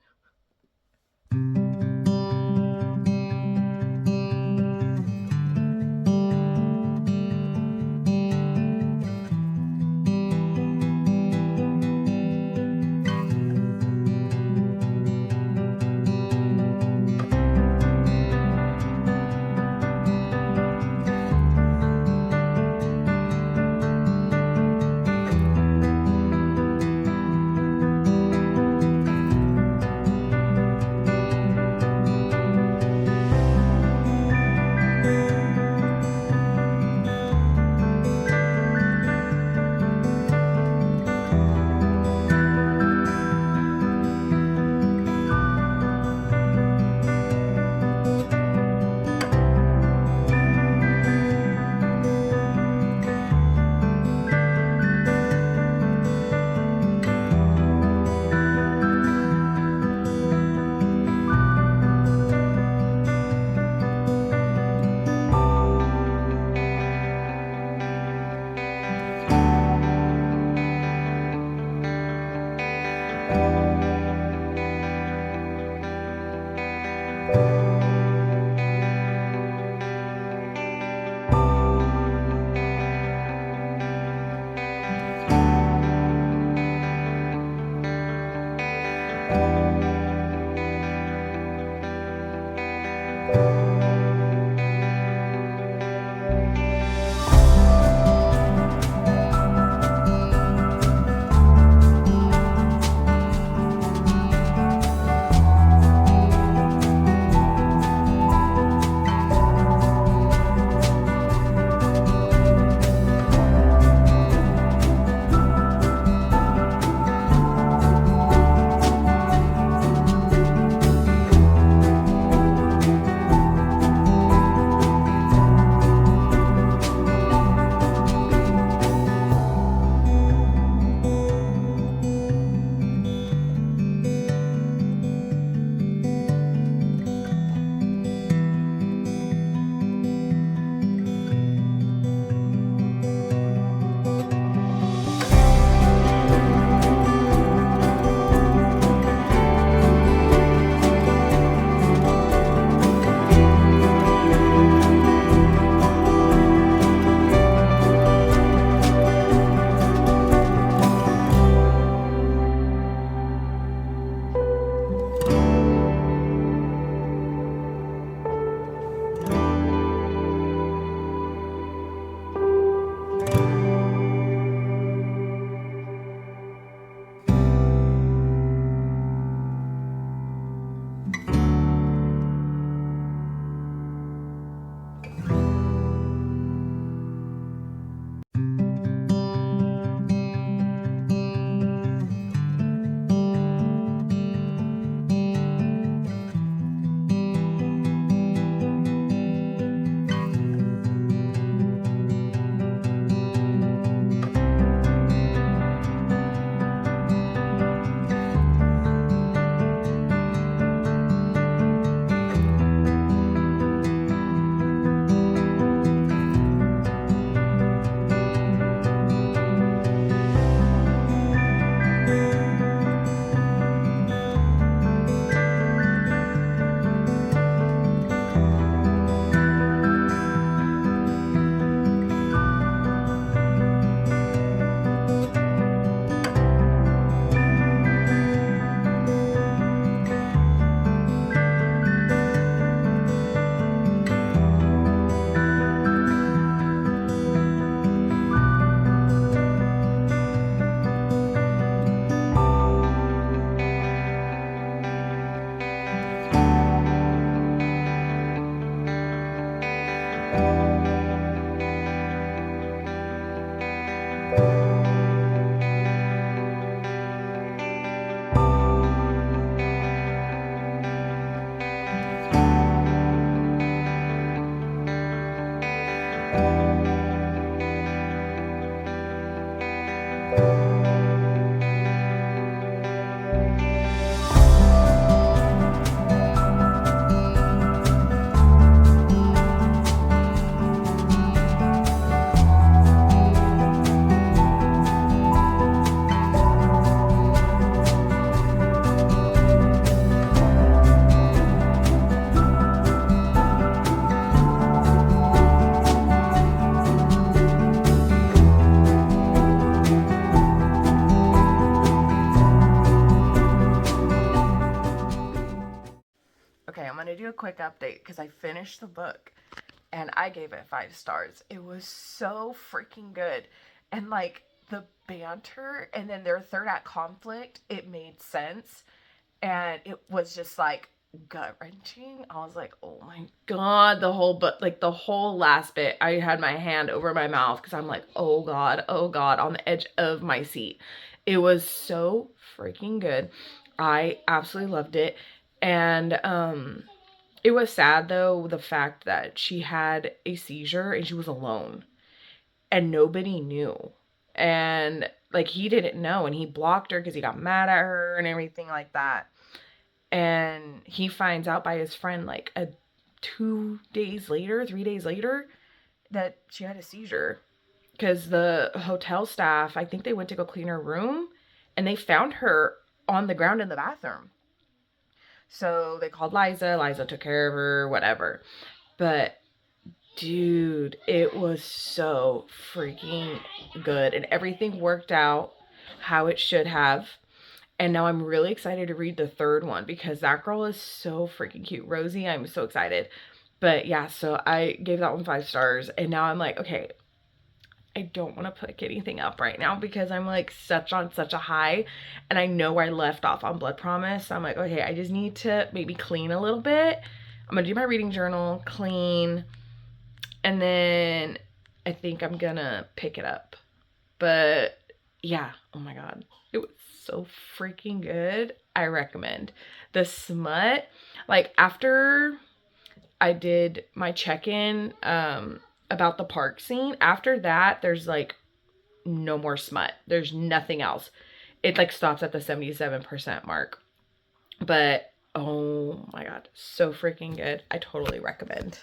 update because I finished the book and I gave it 5 stars. It was so freaking good. And like the banter and then their third act conflict, it made sense. And it was just like gut wrenching. I was like, oh my God, the whole book, like the whole last bit, I had my hand over my mouth because I'm like, oh God, on the edge of my seat. It was so freaking good. I absolutely loved it. And it was sad though, the fact that she had a seizure and she was alone and nobody knew. And like he didn't know and he blocked her because he got mad at her and everything like that. And he finds out by his friend like 3 days later that she had a seizure because the hotel staff, I think they went to go clean her room and they found her on the ground in the bathroom. So they called Liza. Liza took care of her, whatever. But dude, it was so freaking good and everything worked out how it should have. And now I'm really excited to read the third one because that girl is so freaking cute. Rosie, I'm so excited. But yeah, so I gave that one 5 stars. And now I'm like, okay, I don't want to pick anything up right now because I'm like on such a high. And I know where I left off on Blood Promise. So I'm like, okay, I just need to maybe clean a little bit. I'm going to do my reading journal, clean. And then I think I'm going to pick it up. But yeah, oh my God. It was so freaking good. I recommend. The smut, like after I did my check-in about the park scene, after that there's like no more smut. There's nothing else. It like stops at the 77% mark. But oh my God, so freaking good. I totally recommend.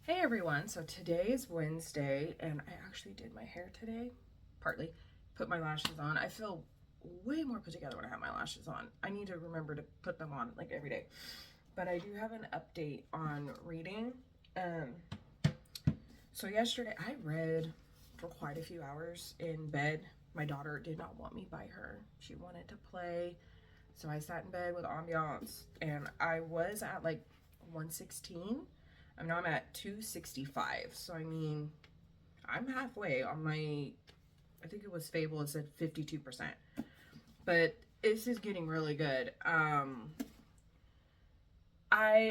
Hey everyone, so today is Wednesday and I actually did my hair today, partly, put my lashes on. I feel way more put together when I have my lashes on. I need to remember to put them on like every day. But I do have an update on reading. So yesterday I read for quite a few hours in bed. My daughter did not want me by her. She wanted to play. So I sat in bed with ambiance and I was at like 116. Now I'm at 265. So I mean, I'm halfway on my, I think it was Fable, it said 52%. But this is getting really good. I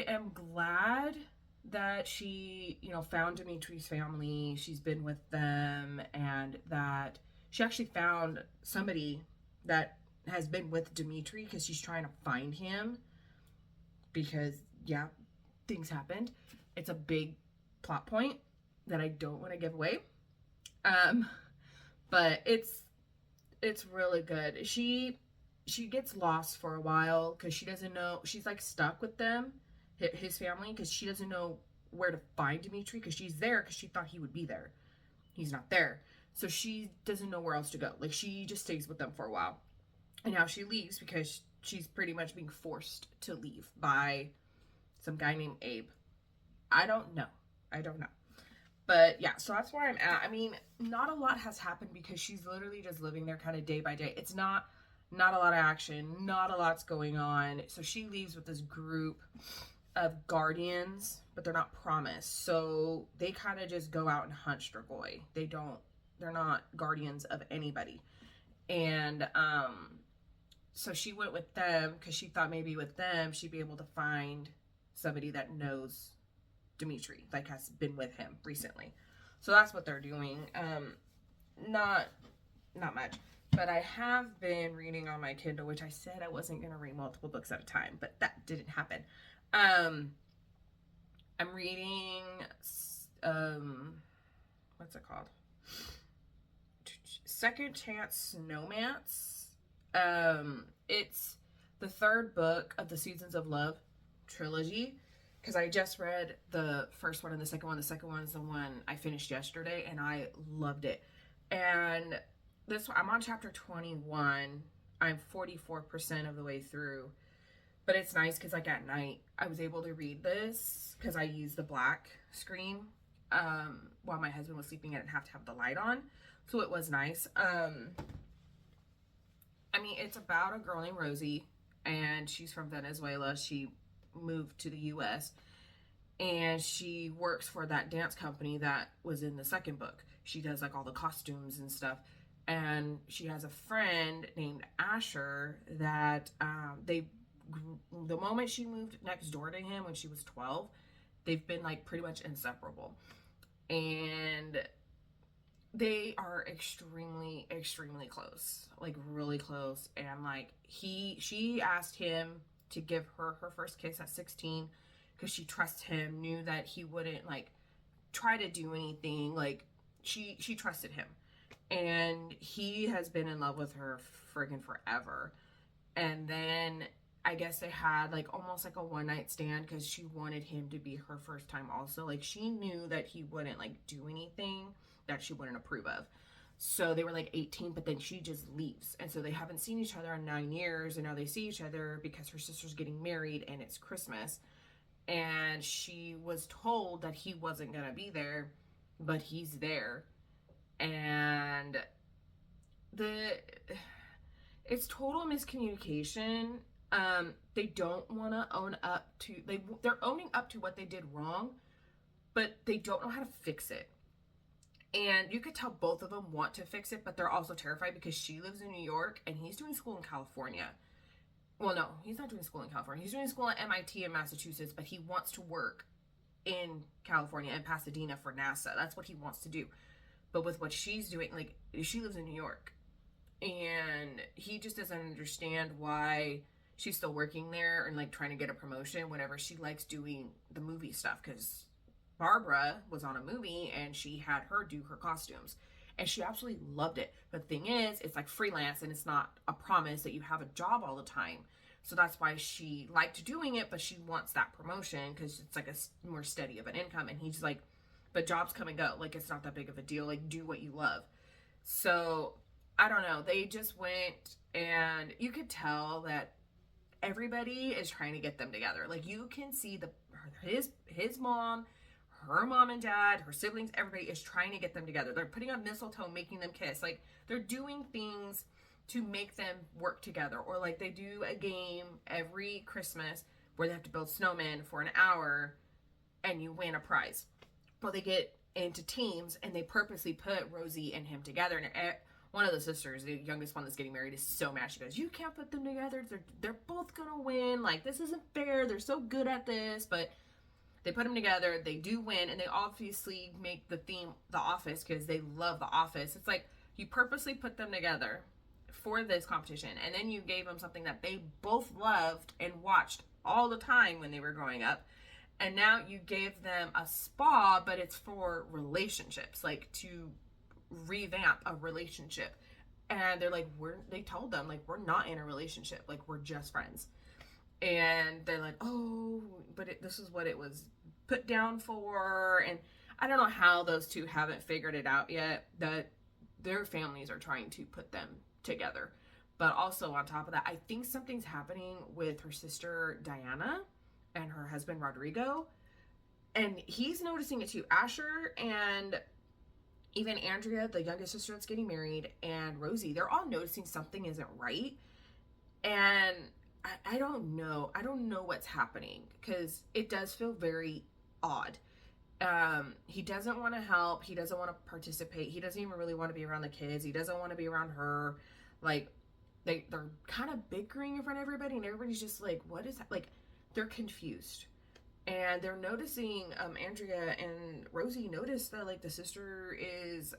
am glad that she, found Dimitri's family. She's been with them, and that she actually found somebody that has been with Dimitri because she's trying to find him. Because, yeah, things happened. It's a big plot point that I don't want to give away. But it's really good. She gets lost for a while because she doesn't know. She's like stuck with them, his family, because she doesn't know where to find Dimitri because she's there because she thought he would be there. He's not there. So she doesn't know where else to go. Like, she just stays with them for a while. And now she leaves because she's pretty much being forced to leave by some guy named Abe. I don't know. But yeah, so that's where I'm at. I mean, not a lot has happened because she's literally just living there kind of day by day. It's not a lot of action, not a lot's going on. So she leaves with this group of guardians, but they're not promised. So they kind of just go out and hunt Strigoi. They're not guardians of anybody. And so she went with them because she thought maybe with them she'd be able to find somebody that knows Dimitri, like has been with him recently. So that's what they're doing. Not much. But I have been reading on my Kindle, which I said I wasn't going to read multiple books at a time, but that didn't happen. I'm reading, what's it called? Second Chance Snowmance. It's the third book of the Seasons of Love trilogy, because I just read the first one and the second one. The second one is the one I finished yesterday, and I loved it. And this one, I'm on chapter 21. I'm 44% of the way through. But it's nice because, like, at night, I was able to read this because I used the black screen while my husband was sleeping. I didn't have to have the light on. So it was nice. I mean, it's about a girl named Rosie, and she's from Venezuela. She moved to the U.S., and she works for that dance company that was in the second book. She does, like, all the costumes and stuff. And she has a friend named Asher that the moment she moved next door to him when she was 12, they've been like pretty much inseparable. And they are extremely close, like really close. And like she asked him to give her first kiss at 16 because she trusts him, knew that he wouldn't like try to do anything. Like she trusted him, and he has been in love with her friggin' forever. And then I guess they had like almost like a one night stand because she wanted him to be her first time also. Like she knew that he wouldn't like do anything that she wouldn't approve of. So they were like 18, but then she just leaves. And so they haven't seen each other in 9 years, and now they see each other because her sister's getting married and it's Christmas. And she was told that he wasn't gonna be there, but he's there. And it's total miscommunication. They don't want to own up to, they're owning up to what they did wrong, but they don't know how to fix it. And you could tell both of them want to fix it, but they're also terrified because she lives in New York and he's doing school in California. Well, no, he's not doing school in California. He's doing school at MIT in Massachusetts, but he wants to work in California and Pasadena for NASA. That's what he wants to do. But with what she's doing, like, she lives in New York, and he just doesn't understand why she's still working there and like trying to get a promotion whenever she likes doing the movie stuff, because Barbara was on a movie and she had her do her costumes and she absolutely loved it. But the thing is, it's like freelance and it's not a promise that you have a job all the time. So that's why she liked doing it, but she wants that promotion because it's like a more steady of an income. And he's like, but jobs come and go. Like, it's not that big of a deal. Like, do what you love. So I don't know. They just went, and you could tell that everybody is trying to get them together. Like, you can see his mom, her mom and dad, her siblings, everybody is trying to get them together. They're putting up mistletoe, making them kiss. Like, they're doing things to make them work together. Or like they do a game every Christmas where they have to build snowmen for an hour and you win a prize. Well, they get into teams and they purposely put Rosie and him together. And one of the sisters, the youngest one that's getting married, is so mad. She goes, "You can't put them together. They're both gonna win. Like, this isn't fair. They're so good at this." But they put them together. They do win, and they obviously make the theme The Office because they love The Office. It's like you purposely put them together for this competition, and then you gave them something that they both loved and watched all the time when they were growing up. And now you gave them a spa, but it's for relationships, like to revamp a relationship. And they're like, they told them, like, we're not in a relationship, like, we're just friends. And they're like, oh, but this is what it was put down for. And I don't know how those two haven't figured it out yet, that their families are trying to put them together. But also on top of that, I think something's happening with her sister Diana and her husband Rodrigo, and he's noticing it too. Asher and even Andrea, the youngest sister that's getting married, and Rosie, they're all noticing something isn't right. And I don't know. I don't know what's happening because it does feel very odd. He doesn't want to help. He doesn't want to participate. He doesn't even really want to be around the kids. He doesn't want to be around her. Like, they're kind of bickering in front of everybody, and everybody's just like, what is that? Like, they're confused. And they're noticing, Andrea and Rosie notice that, like, the sister is,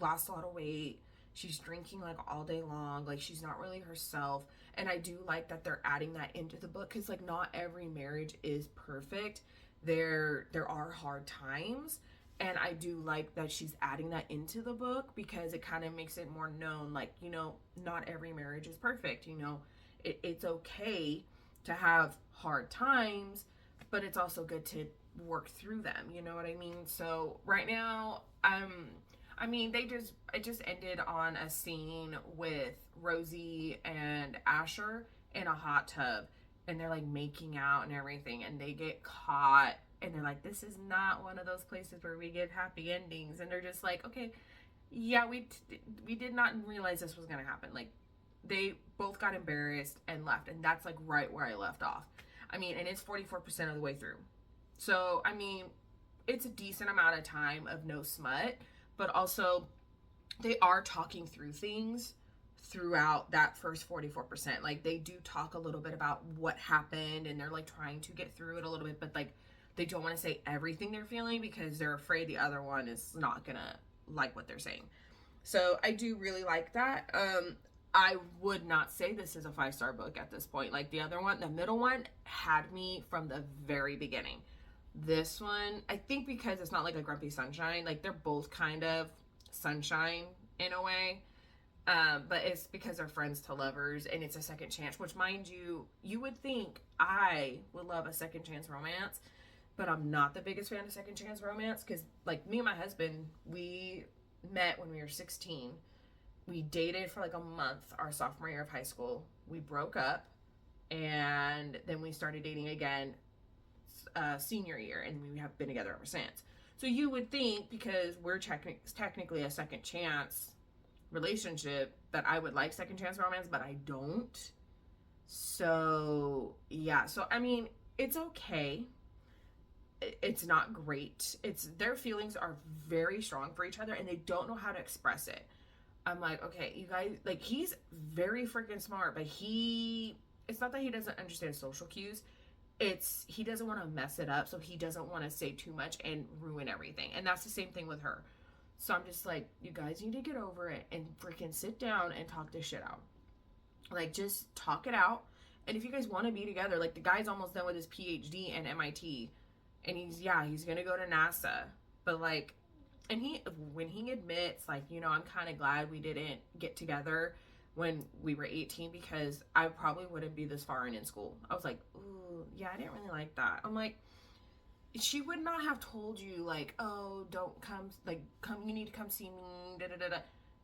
lost a lot of weight. She's drinking, like, all day long. Like, she's not really herself. And I do like that they're adding that into the book because, like, not every marriage is perfect. There are hard times. And I do like that she's adding that into the book because it kind of makes it more known, like, you know, not every marriage is perfect. You know, it's okay to have hard times, but it's also good to work through them. You know what I mean? So right now, I mean, it just ended on a scene with Rosie and Asher in a hot tub, and they're like making out and everything, and they get caught, and they're like, this is not one of those places where we give happy endings. And they're just like, okay, yeah, we did not realize this was gonna happen. Like, they both got embarrassed and left, and that's like right where I left off. I mean, and it's 44% of the way through. So, I mean, it's a decent amount of time of no smut, but also they are talking through things throughout that first 44%. Like, they do talk a little bit about what happened, and they're like trying to get through it a little bit, but like they don't want to say everything they're feeling because they're afraid the other one is not gonna like what they're saying. So I do really like that. I would not say this is a 5-star book at this point. Like, the other one, the middle one, had me from the very beginning. This one, I think because it's not like a Grumpy Sunshine, like, they're both kind of sunshine in a way. But it's because they're friends to lovers, and it's a second chance, which, mind you, you would think I would love a second chance romance, but I'm not the biggest fan of second chance romance because, like, me and my husband, we met when we were 16. We dated for like a month our sophomore year of high school. We broke up, and then we started dating again senior year, and we have been together ever since. So you would think, because we're technically a second chance relationship, that I would like second chance romance, but I don't. So yeah, so I mean, it's okay. It's not great. Their feelings are very strong for each other, and they don't know how to express it. I'm like, okay, you guys, like, he's very freaking smart, but it's not that he doesn't understand social cues. He doesn't want to mess it up, so he doesn't want to say too much and ruin everything. And that's the same thing with her. So I'm just like, you guys need to get over it and freaking sit down and talk this shit out. Like, just talk it out. And if you guys want to be together, like, the guy's almost done with his PhD and MIT. And he's going to go to NASA. But, like, and when he admits, like, you know, I'm kind of glad we didn't get together when we were 18 because I probably wouldn't be this far in school. I was like, ooh, yeah, I didn't really like that. I'm like, she would not have told you, like, oh, don't come, like, come, you need to come see me, da-da-da-da.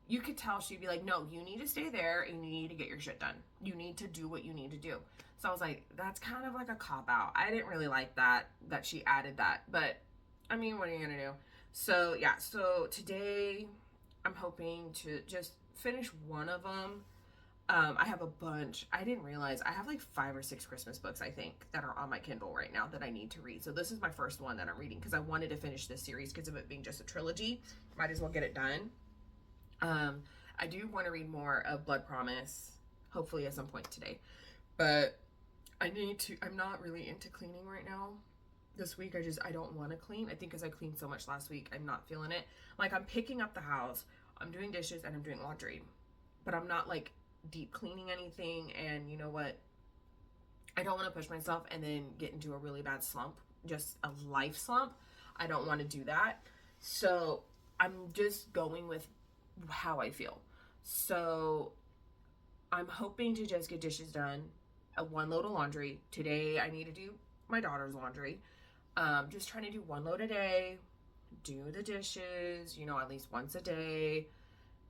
You could tell she'd be like, no, you need to stay there and you need to get your shit done. You need to do what you need to do. So I was like, that's kind of like a cop-out. I didn't really like that she added that. But I mean, what are you gonna do? So yeah, so today I'm hoping to just finish one of them. I have a bunch. I didn't realize I have like 5 or 6 Christmas books, I think, that are on my Kindle right now that I need to read. So this is my first one that I'm reading because I wanted to finish this series because of it being just a trilogy. Might as well get it done. Um, I do want to read more of Blood Promise, hopefully at some point today. But I need to, I'm not really into cleaning right now. This week, I don't want to clean. I think because I cleaned so much last week, I'm not feeling it. Like, I'm picking up the house, I'm doing dishes, and I'm doing laundry. But I'm not like deep cleaning anything. And you know what? I don't want to push myself and then get into a really bad slump, just a life slump. I don't want to do that. So I'm just going with how I feel. So I'm hoping to just get dishes done, one load of laundry. Today I need to do my daughter's laundry. Just trying to do one load a day, do the dishes, at least once a day,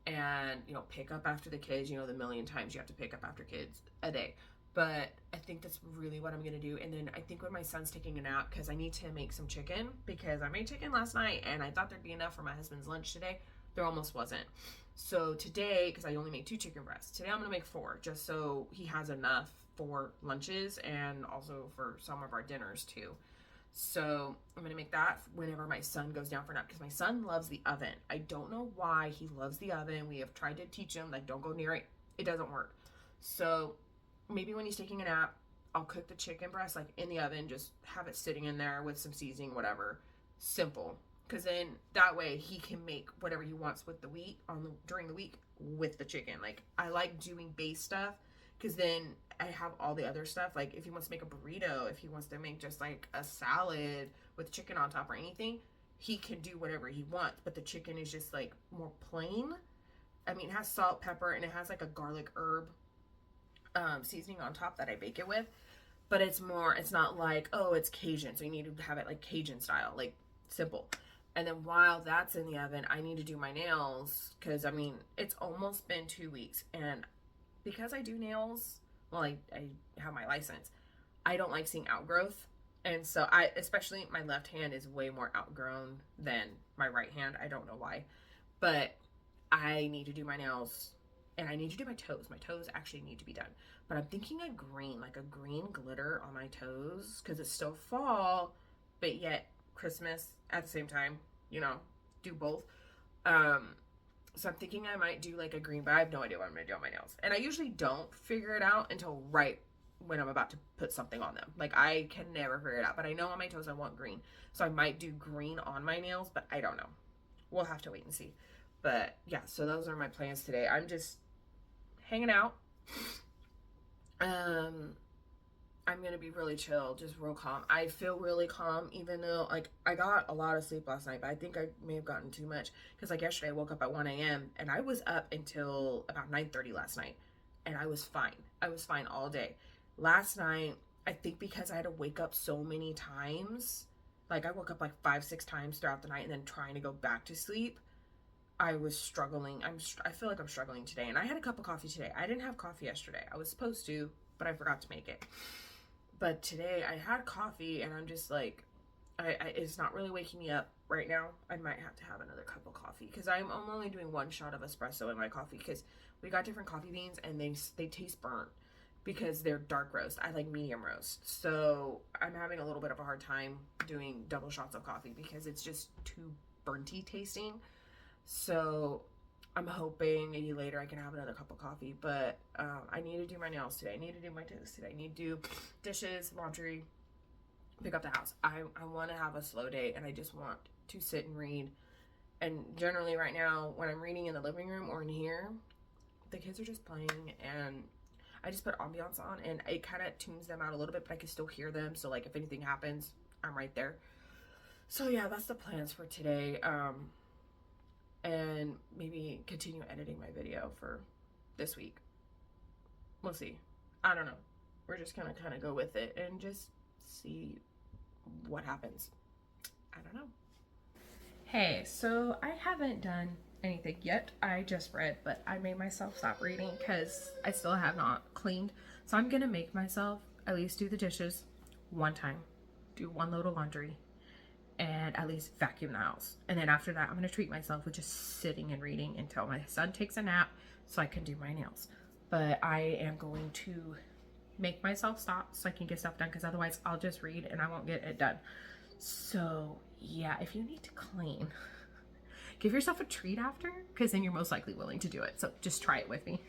and, pick up after the kids, the million times you have to pick up after kids a day. But I think that's really what I'm going to do. And then I think when my son's taking a nap, because I need to make some chicken, because I made chicken last night and I thought there'd be enough for my husband's lunch today. There almost wasn't. So today, because I only made 2 chicken breasts, today I'm going to make 4, just so he has enough for lunches and also for some of our dinners too. So I'm going to make that whenever my son goes down for a nap, because my son loves the oven. I don't know why he loves the oven. We have tried to teach him, like, don't go near it. It doesn't work. So maybe when he's taking a nap, I'll cook the chicken breast like in the oven, just have it sitting in there with some seasoning, whatever. Simple. Because then that way he can make whatever he wants with the wheat during the week with the chicken. Like, I like doing base stuff because then I have all the other stuff. Like, if he wants to make a burrito, if he wants to make just like a salad with chicken on top or anything, he can do whatever he wants. But the chicken is just like more plain. I mean, it has salt, pepper, and it has like a garlic herb seasoning on top that I bake it with. But it's not like, oh, it's Cajun, so you need to have it like Cajun style, like simple. And then while that's in the oven, I need to do my nails because, I mean, it's almost been 2 weeks. And because I do nails, well, I have my license, I don't like seeing outgrowth. And so especially my left hand is way more outgrown than my right hand. I don't know why. But I need to do my nails and I need to do my toes. My toes actually need to be done. But I'm thinking like a green glitter on my toes because it's still fall, but yet Christmas at the same time, do both. So I'm thinking I might do like a green, but I have no idea what I'm going to do on my nails. And I usually don't figure it out until right when I'm about to put something on them. Like, I can never figure it out, but I know on my toes I want green. So I might do green on my nails, but I don't know. We'll have to wait and see. But yeah, so those are my plans today. I'm just hanging out. I'm gonna be really chill, just real calm. I feel really calm, even though like I got a lot of sleep last night, but I think I may have gotten too much because like yesterday I woke up at 1 a.m. and I was up until about 9:30 last night, and I was fine. I was fine all day. Last night, I think because I had to wake up so many times, like I woke up like 5, 6 times throughout the night and then trying to go back to sleep. I was struggling. I feel like I'm struggling today, and I had a cup of coffee today. I didn't have coffee yesterday. I was supposed to, but I forgot to make it. But today I had coffee and I'm just like, it's not really waking me up right now. I might have to have another cup of coffee because I'm only doing 1 shot of espresso in my coffee because we got different coffee beans and they taste burnt because they're dark roast. I like medium roast. So I'm having a little bit of a hard time doing double shots of coffee because it's just too burnty tasting. So I'm hoping maybe later I can have another cup of coffee, but I need to do my nails today. I need to do my toes today. I need to do dishes, laundry, pick up the house. I want to have a slow day, and I just want to sit and read. And generally right now, when I'm reading in the living room or in here, the kids are just playing, and I just put ambiance on, and it kind of tunes them out a little bit, but I can still hear them. So like if anything happens, I'm right there. So yeah, that's the plans for today. And maybe continue editing my video for this week. We'll see. I don't know. We're just gonna kind of go with it and just see what happens. I don't know. Hey, so I haven't done anything yet. I just read, but I made myself stop reading because I still have not cleaned. So I'm gonna make myself at least do the dishes 1 time, do 1 load of laundry, and at least vacuum the house. And then after that, I'm going to treat myself with just sitting and reading until my son takes a nap so I can do my nails. But I am going to make myself stop so I can get stuff done, because otherwise I'll just read and I won't get it done. So yeah, if you need to clean, give yourself a treat after, because then you're most likely willing to do it. So just try it with me.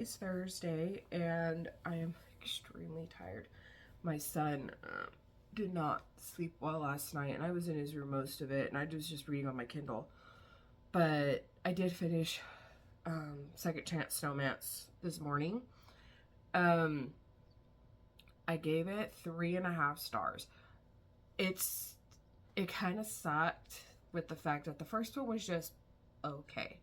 is Thursday, and I am extremely tired. My son did not sleep well last night, and I was in his room most of it, and I was just reading on my Kindle. But I did finish Second Chance Snowmance this morning. I gave it 3.5 stars. It kind of sucked with the fact that the first one was just okay.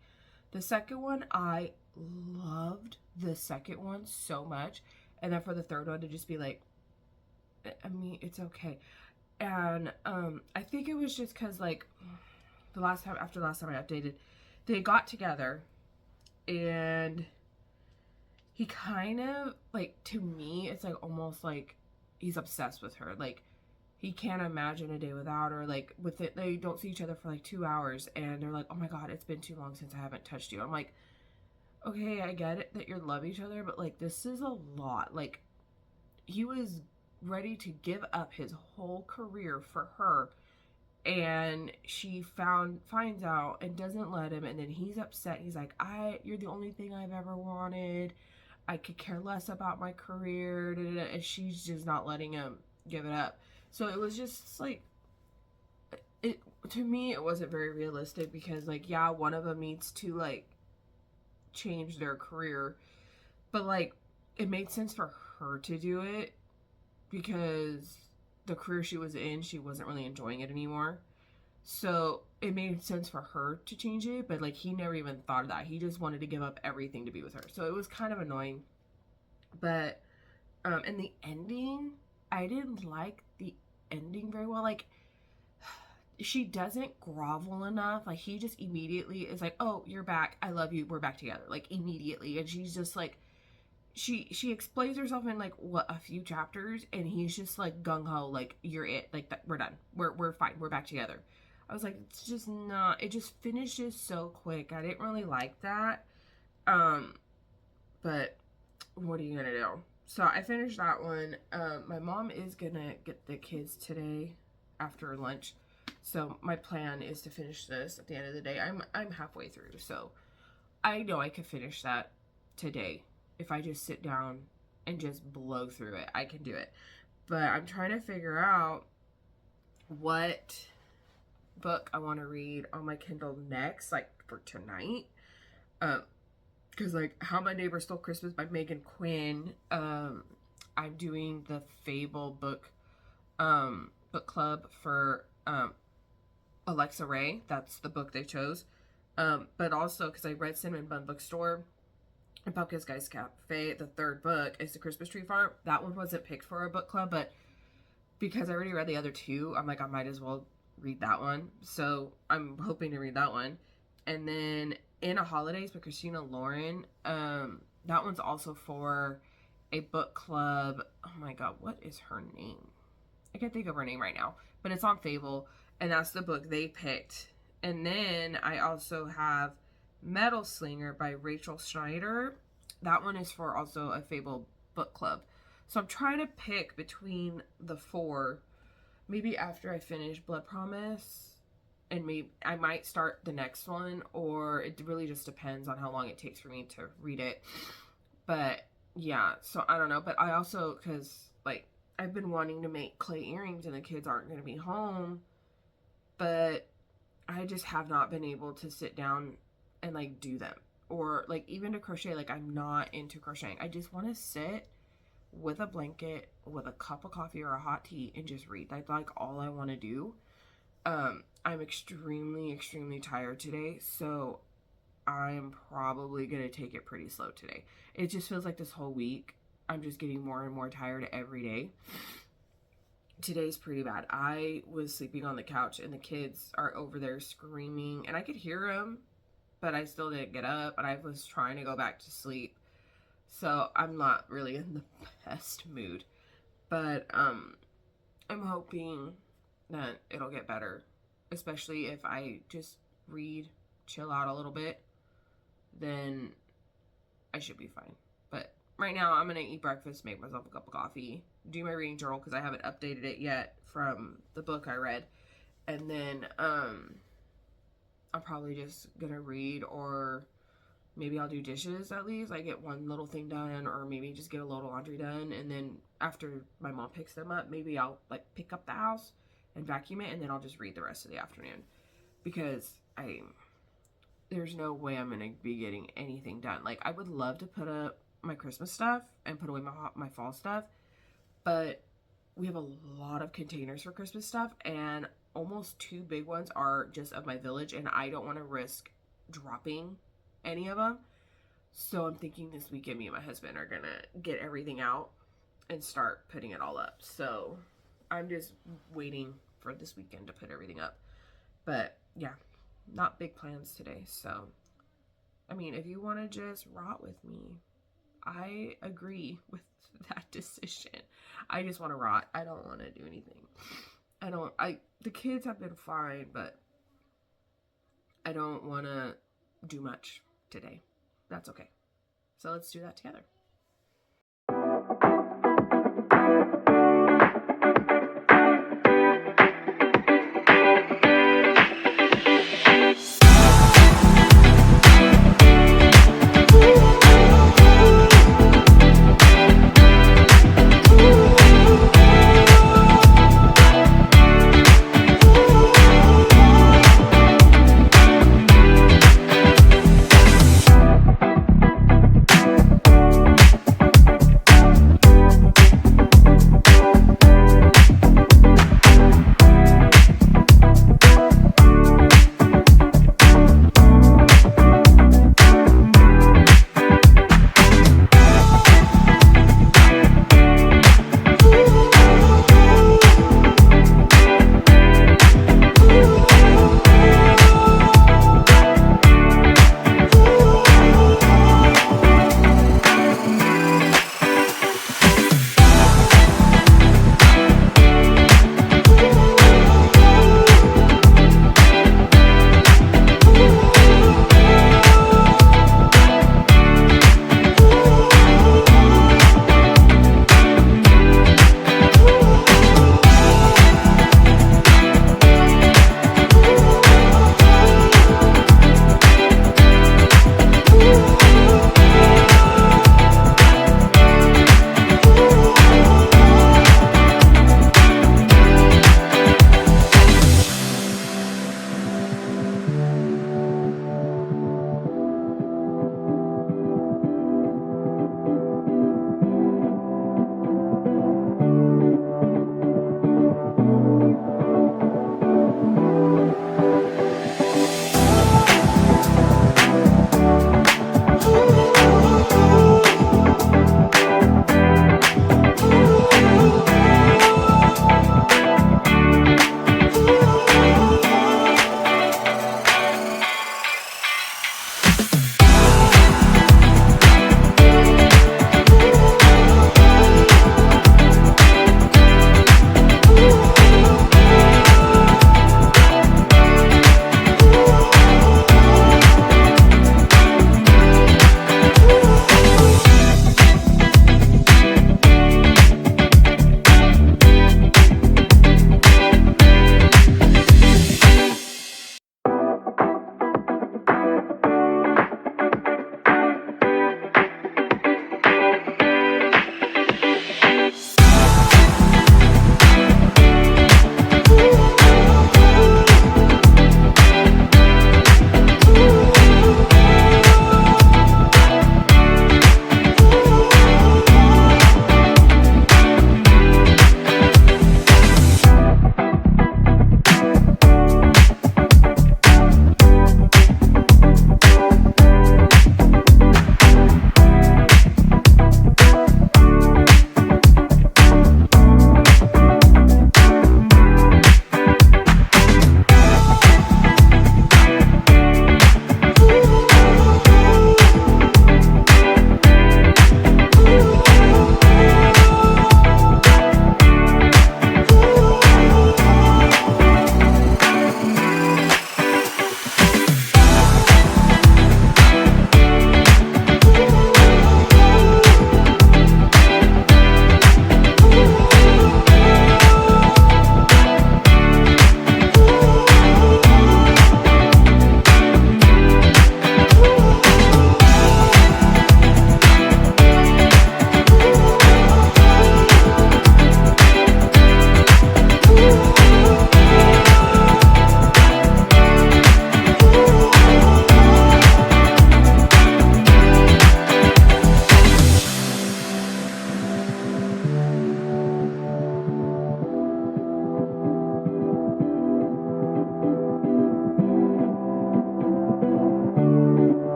The second one, I loved the second one so much. And then for the third one to just be like, I mean, it's okay. And I think it was just because, like, after the last time I updated, they got together, and he kind of, like, to me, it's like almost like he's obsessed with her. Like, he can't imagine a day without her. Like, with it, they don't see each other for like 2 hours, and they're like, oh my god, it's been too long since I haven't touched you. I'm like, okay, I get it that you love each other, but like, this is a lot. Like, he was ready to give up his whole career for her, and she finds out and doesn't let him, and then he's upset. He's like, you're the only thing I've ever wanted. I could care less about my career, and she's just not letting him give it up. So it was just like, to me, it wasn't very realistic, because like, yeah, one of them needs to like change their career, but like, it made sense for her to do it, because the career she was in, she wasn't really enjoying it anymore. So it made sense for her to change it, but like, he never even thought of that. He just wanted to give up everything to be with her. So it was kind of annoying. But and the ending, I didn't like the ending very well. Like, she doesn't grovel enough. Like, he just immediately is like, oh, you're back, I love you, we're back together, like, immediately. And she's just like, she explains herself in like, what, a few chapters, and he's just like gung-ho, like, you're it, like, that, we're done, we're fine, we're back together. I was like, it's just not, it just finishes so quick. I didn't really like that. But what are you gonna do? So I finished that one. My mom is gonna get the kids today after lunch, so my plan is to finish this at the end of the day. I'm halfway through, so I know I could finish that today if I just sit down and just blow through it. I can do it, but I'm trying to figure out what book I want to read on my Kindle next, like for tonight. Because like, How My Neighbor Stole Christmas by Megan Quinn. I'm doing the Fable book club for Alexa Ray. That's the book they chose. But also because I read Cinnamon Bun Bookstore and Pumpkin Spice Cafe, the third book is The Christmas Tree Farm. That one wasn't picked for a book club, but because I already read the other two, I'm like, I might as well read that one. So I'm hoping to read that one. And then In a Holidays by Christina Lauren. That one's also for a book club. Oh my god, what is her name? I can't think of her name right now, but it's on Fable, and that's the book they picked. And then I also have Metal Slinger by Rachel Schneider. That one is for also a Fable book club. So I'm trying to pick between the four. Maybe after I finish Blood Promise, and maybe I might start the next one, or it really just depends on how long it takes for me to read it. But yeah, so I don't know. But I also, because like, I've been wanting to make clay earrings, and the kids aren't going to be home, but I just have not been able to sit down and like do them, or like even to crochet. Like, I'm not into crocheting. I just want to sit with a blanket, with a cup of coffee or a hot tea, and just read. That's like all I want to do. I'm extremely tired today, so I'm probably gonna take it pretty slow today. It just feels like this whole week I'm just getting more and more tired every day. Today's pretty bad. I was sleeping on the couch, and the kids are over there screaming, and I could hear them, but I still didn't get up, and I was trying to go back to sleep. So I'm not really in the best mood, but I'm hoping that it'll get better, especially if I just read, chill out a little bit, then I should be fine. But right now I'm gonna eat breakfast, make myself a cup of coffee, do my reading journal because I haven't updated it yet from the book I read, and then I'm probably just gonna read or maybe I'll do dishes at least. I get one little thing done, or maybe just get a load of laundry done. And then after my mom picks them up, maybe I'll like pick up the house and vacuum it, and then I'll just read the rest of the afternoon, because there's no way I'm gonna be getting anything done. Like, I would love to put up my Christmas stuff and put away my fall stuff, but we have a lot of containers for Christmas stuff, and almost 2 big ones are just of my village, and I don't want to risk dropping any of them. So I'm thinking this weekend me and my husband are gonna get everything out and start putting it all up. So I'm just waiting for this weekend to put everything up. But yeah, not big plans today. So I mean, if you want to just rot with me, I agree with that decision. I just want to rot. I don't want to do anything. The kids have been fine, but I don't want to do much today. That's okay. So let's do that together.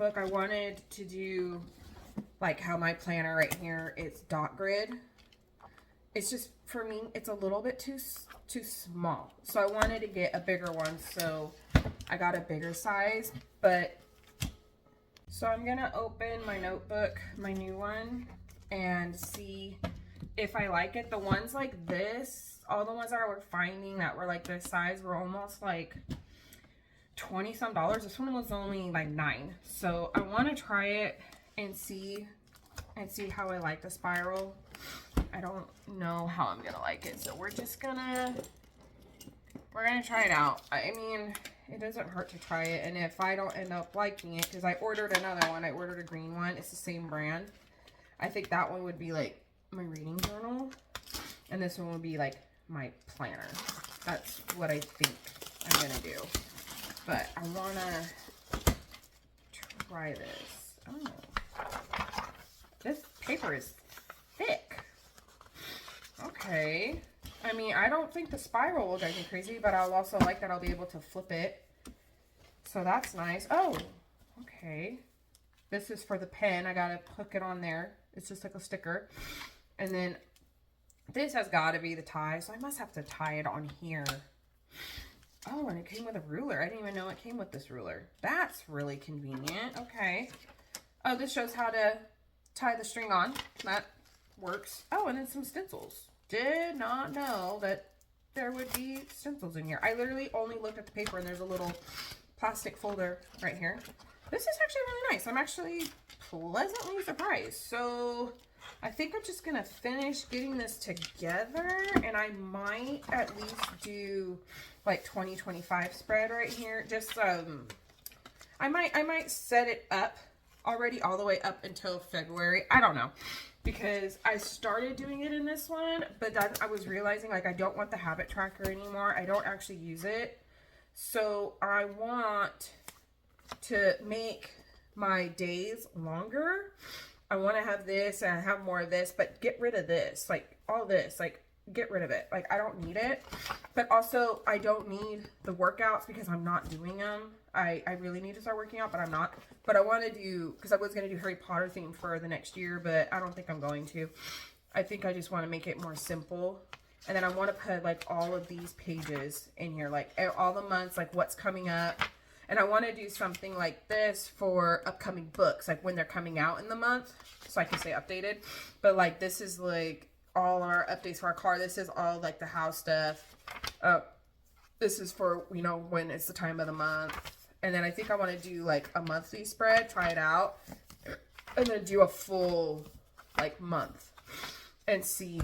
notebook, I wanted to do like how my planner right here is dot grid. It's just, for me, it's a little bit too small. So I wanted to get a bigger one, so I got a bigger size. But, so I'm gonna open my notebook, my new one, and see if I like it. The ones like this, all the ones that I were finding that were like this size were almost like $20 some. This one was only like $9. So I want to try it and see how I like the spiral. I don't know how I'm gonna like it, so we're gonna try it out. I mean, it doesn't hurt to try it, and if I don't end up liking it, because I ordered another one, I ordered a green one, it's the same brand. I think that one would be like my reading journal, and this one would be like my planner. That's what I think I'm gonna do. But I wanna try this. Oh, this paper is thick. Okay. I mean, I don't think the spiral will drive me crazy, but I'll also like that I'll be able to flip it. So that's nice. Oh, okay. This is for the pen. I gotta hook it on there. It's just like a sticker. And then this has got to be the tie, so I must have to tie it on here. Oh, and it came with a ruler. I didn't even know it came with this ruler. That's really convenient. Okay. Oh, this shows how to tie the string on. That works. Oh, and then some stencils. Did not know that there would be stencils in here. I literally only looked at the paper, and there's a little plastic folder right here. This is actually really nice. I'm actually pleasantly surprised. So I think I'm just gonna finish getting this together, and I might at least do like 2025 spread right here. Just I might set it up already all the way up until February. I don't know, because I started doing it in this one, but then I was realizing like I don't want the habit tracker anymore. I don't actually use it, so I want to make my days longer. I want to have this and have more of this, but get rid of this, like all this, like get rid of it. Like I don't need it, but also I don't need the workouts because I'm not doing them. I really need to start working out, but I'm not. But I want to do, because I was going to do Harry Potter theme for the next year, but I don't think I'm going to. I think I just want to make it more simple. And then I want to put like all of these pages in here, like all the months, like what's coming up. And I want to do something like this for upcoming books, like when they're coming out in the month, so I can say updated. But like this is like all our updates for our car. This is all like the house stuff. This is for, you know, when it's the time of the month. And then I think I want to do like a monthly spread, try it out, and then do a full like month and see.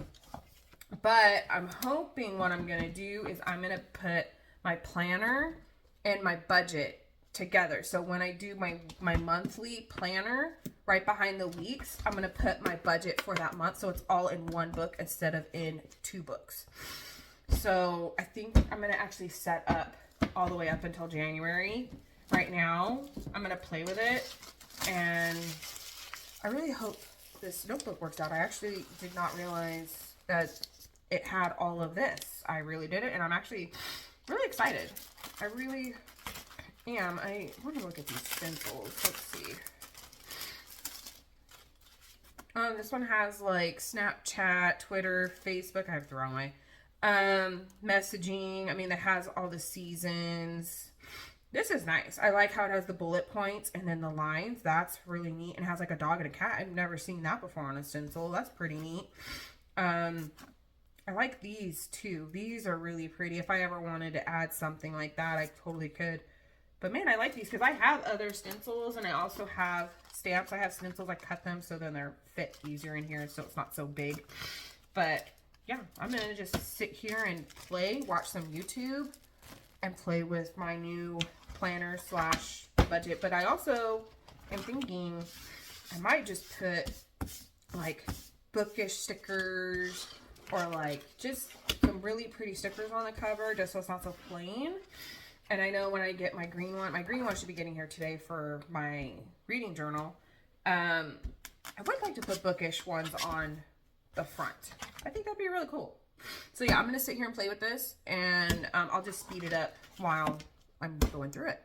But I'm hoping what I'm going to do is I'm going to put my planner and my budget together. So when I do my monthly planner right behind the weeks, I'm going to put my budget for that month, so it's all in one book instead of in 2 books. So I think I'm going to actually set up all the way up until January. Right now, I'm going to play with it, and I really hope this notebook works out. I actually did not realize that it had all of this. I really did it, and I'm actually really excited. I really am. I want to look at these stencils. Let's see. This one has like Snapchat, Twitter, Facebook. I have the wrong way. Messaging. I mean, it has all the seasons. This is nice. I like how it has the bullet points and then the lines. That's really neat. And it has like a dog and a cat. I've never seen that before on a stencil. That's pretty neat. I like these too. These are really pretty. If I ever wanted to add something like that, I totally could. But man, I like these because I have other stencils, and I also have stamps. I have stencils. I cut them so then they're fit easier in here, so it's not so big. But yeah, I'm going to just sit here and play, watch some YouTube, and play with my new planner slash budget. But I also am thinking I might just put like bookish stickers, or like just some really pretty stickers on the cover, just so it's not so plain. And I know when I get my green one should be getting here today for my reading journal. I would like to put bookish ones on the front. I think that'd be really cool. So yeah, I'm gonna sit here and play with this, and I'll just speed it up while I'm going through it.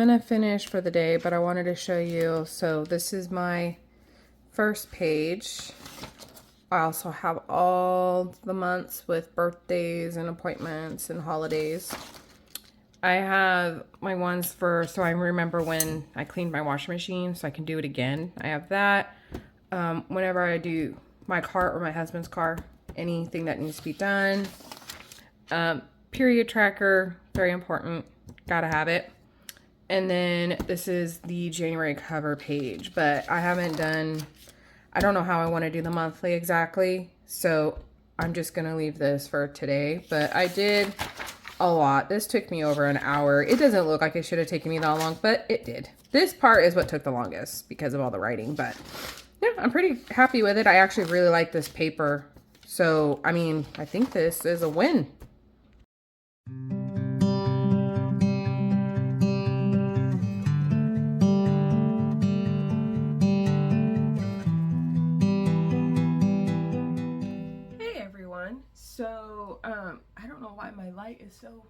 gonna finish for the day, but I wanted to show you. So this is my first page. I also have all the months with birthdays and appointments and holidays. I have my ones for, so I remember when I cleaned my washing machine so I can do it again. I have that. Whenever I do my car or my husband's car, anything that needs to be done. Period tracker, very important. Gotta have it. And then this is the January cover page, but I haven't done, I don't know how I want to do the monthly exactly. So I'm just going to leave this for today, but I did a lot. This took me over an hour. It doesn't look like it should have taken me that long, but it did. This part is what took the longest because of all the writing, but yeah, I'm pretty happy with it. I actually really like this paper. So, I mean, I think this is a win. So, I don't know why my light is so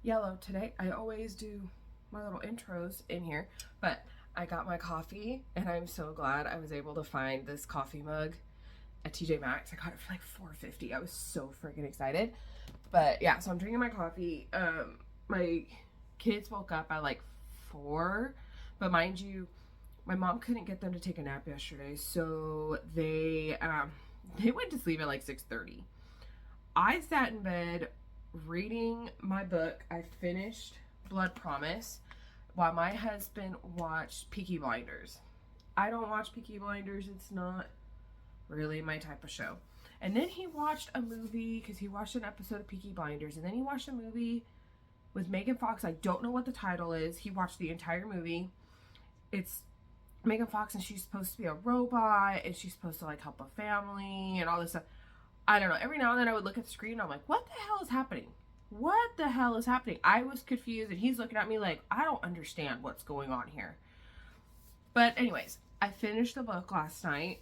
yellow today. I always do my little intros in here, but I got my coffee and I'm so glad I was able to find this coffee mug at TJ Maxx. I got it for like $4.50. I was so freaking excited. But yeah, so I'm drinking my coffee. My kids woke up at like 4, but mind you, my mom couldn't get them to take a nap yesterday, so they went to sleep at like 6:30. I sat in bed reading my book. I finished Blood Promise while my husband watched Peaky Blinders. I don't watch Peaky Blinders. It's not really my type of show. And then he watched a movie because he watched an episode of Peaky Blinders. And then he watched a movie with Megan Fox. I don't know what the title is. He watched the entire movie. It's Megan Fox and she's supposed to be a robot and she's supposed to like help a family and all this stuff. I don't know. Every now and then I would look at the screen and I'm like, what the hell is happening? What the hell is happening? I was confused and he's looking at me like, I don't understand what's going on here. But anyways, I finished the book last night.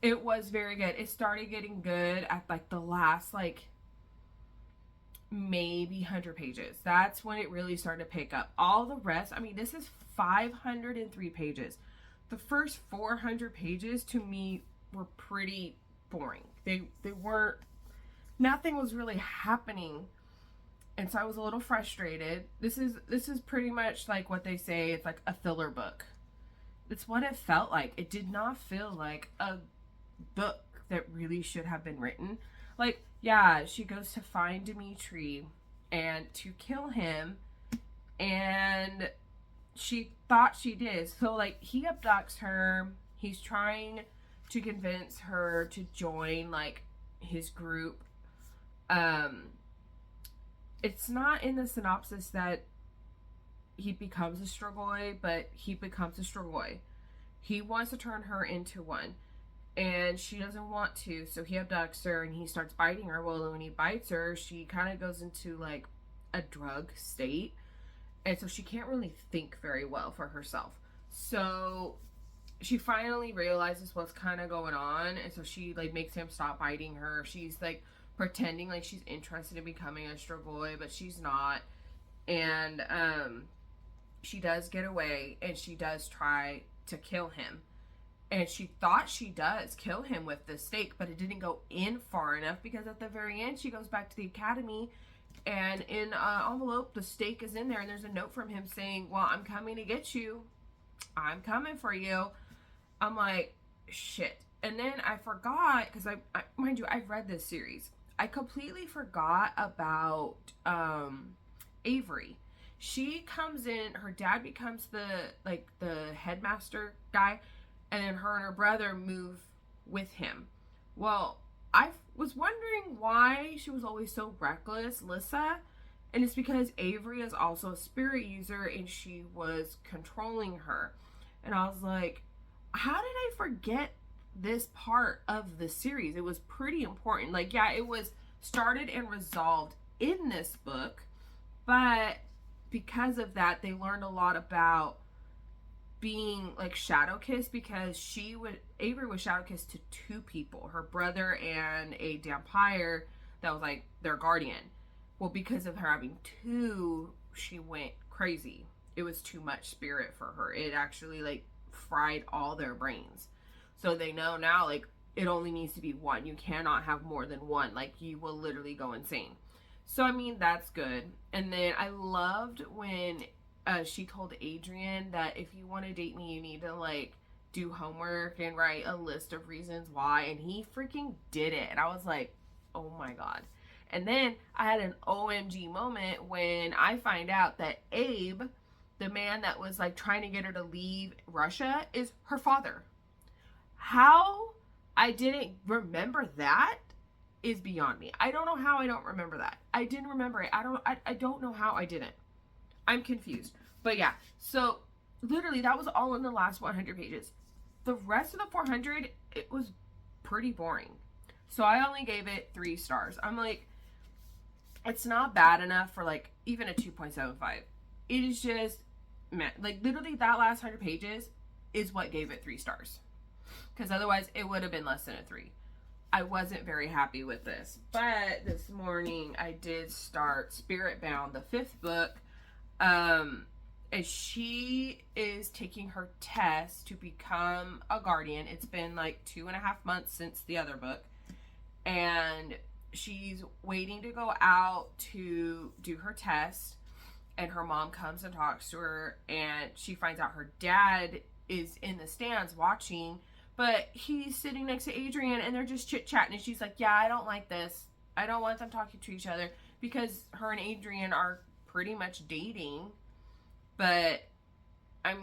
It was very good. It started getting good at like the last like maybe 100 pages. That's when it really started to pick up. All the rest, I mean, this is 503 pages. The first 400 pages to me were pretty boring. They weren't, nothing was really happening, and so I was a little frustrated. This is pretty much like what they say, it's like a filler book. It's what it felt like. It did not feel like a book that really should have been written. Like, yeah, she goes to find Dimitri and to kill him, and she thought she did. So like, he abducts her. He's trying to convince her to join like his group. It's not in the synopsis that he becomes a Strigoi, but he becomes a Strigoi. He wants to turn her into one, and she doesn't want to, so he abducts her and he starts biting her. Well, when he bites her, she kind of goes into like a drug state, and so she can't really think very well for herself. So she finally realizes what's kind of going on, and so she like makes him stop biting her. She's like pretending like she's interested in becoming a Strigoi, but she's not. And she does get away, and she does try to kill him, and she thought she does kill him with the stake, but it didn't go in far enough, because at the very end she goes back to the academy, and in an envelope the stake is in there, and there's a note from him saying, well, I'm coming to get you, I'm coming for you. I'm like, shit. And then I forgot, because I mind you, I've read this series. I completely forgot about Avery. She comes in, her dad becomes the headmaster guy, and then her and her brother move with him. Well, I was wondering why she was always so reckless, Lissa, and it's because Avery is also a spirit user and she was controlling her. And I was like, how did I forget this part of the series? It was pretty important. Like, yeah, it was started and resolved in this book, but because of that, they learned a lot about being like shadow kissed, because Avery was shadow kissed to 2 people, her brother and a vampire that was like their guardian. Well, because of her having 2 she went crazy. It was too much spirit for her. It actually like fried all their brains. So they know now, like, it only needs to be one. You cannot have more than one. Like, you will literally go insane. So, I mean, that's good. And then I loved when she told Adrian that if you want to date me, you need to, like, do homework and write a list of reasons why. And he freaking did it. And I was like, oh my God. And then I had an OMG moment when I find out that Abe, the man that was, like, trying to get her to leave Russia, is her father. How I didn't remember that is beyond me. I don't know how I don't remember that. I didn't remember it. I don't know how I didn't. I'm confused. But yeah, so literally that was all in the last 100 pages. The rest of the 400, it was pretty boring. So I only gave it 3 stars. I'm like, it's not bad enough for like even a 2.75. It is just, man, like literally that last 100 pages is what gave it 3 stars. Because otherwise it would have been less than a 3. I wasn't very happy with this. But this morning I did start Spirit Bound, the 5th book. And she is taking her test to become a guardian. It's been like 2.5 months since the other book. And she's waiting to go out to do her test. And her mom comes and talks to her. And she finds out her dad is in the stands watching. But he's sitting next to Adrian and they're just chit-chatting. And she's like, yeah, I don't like this. I don't want them talking to each other. Because her and Adrian are pretty much dating. But I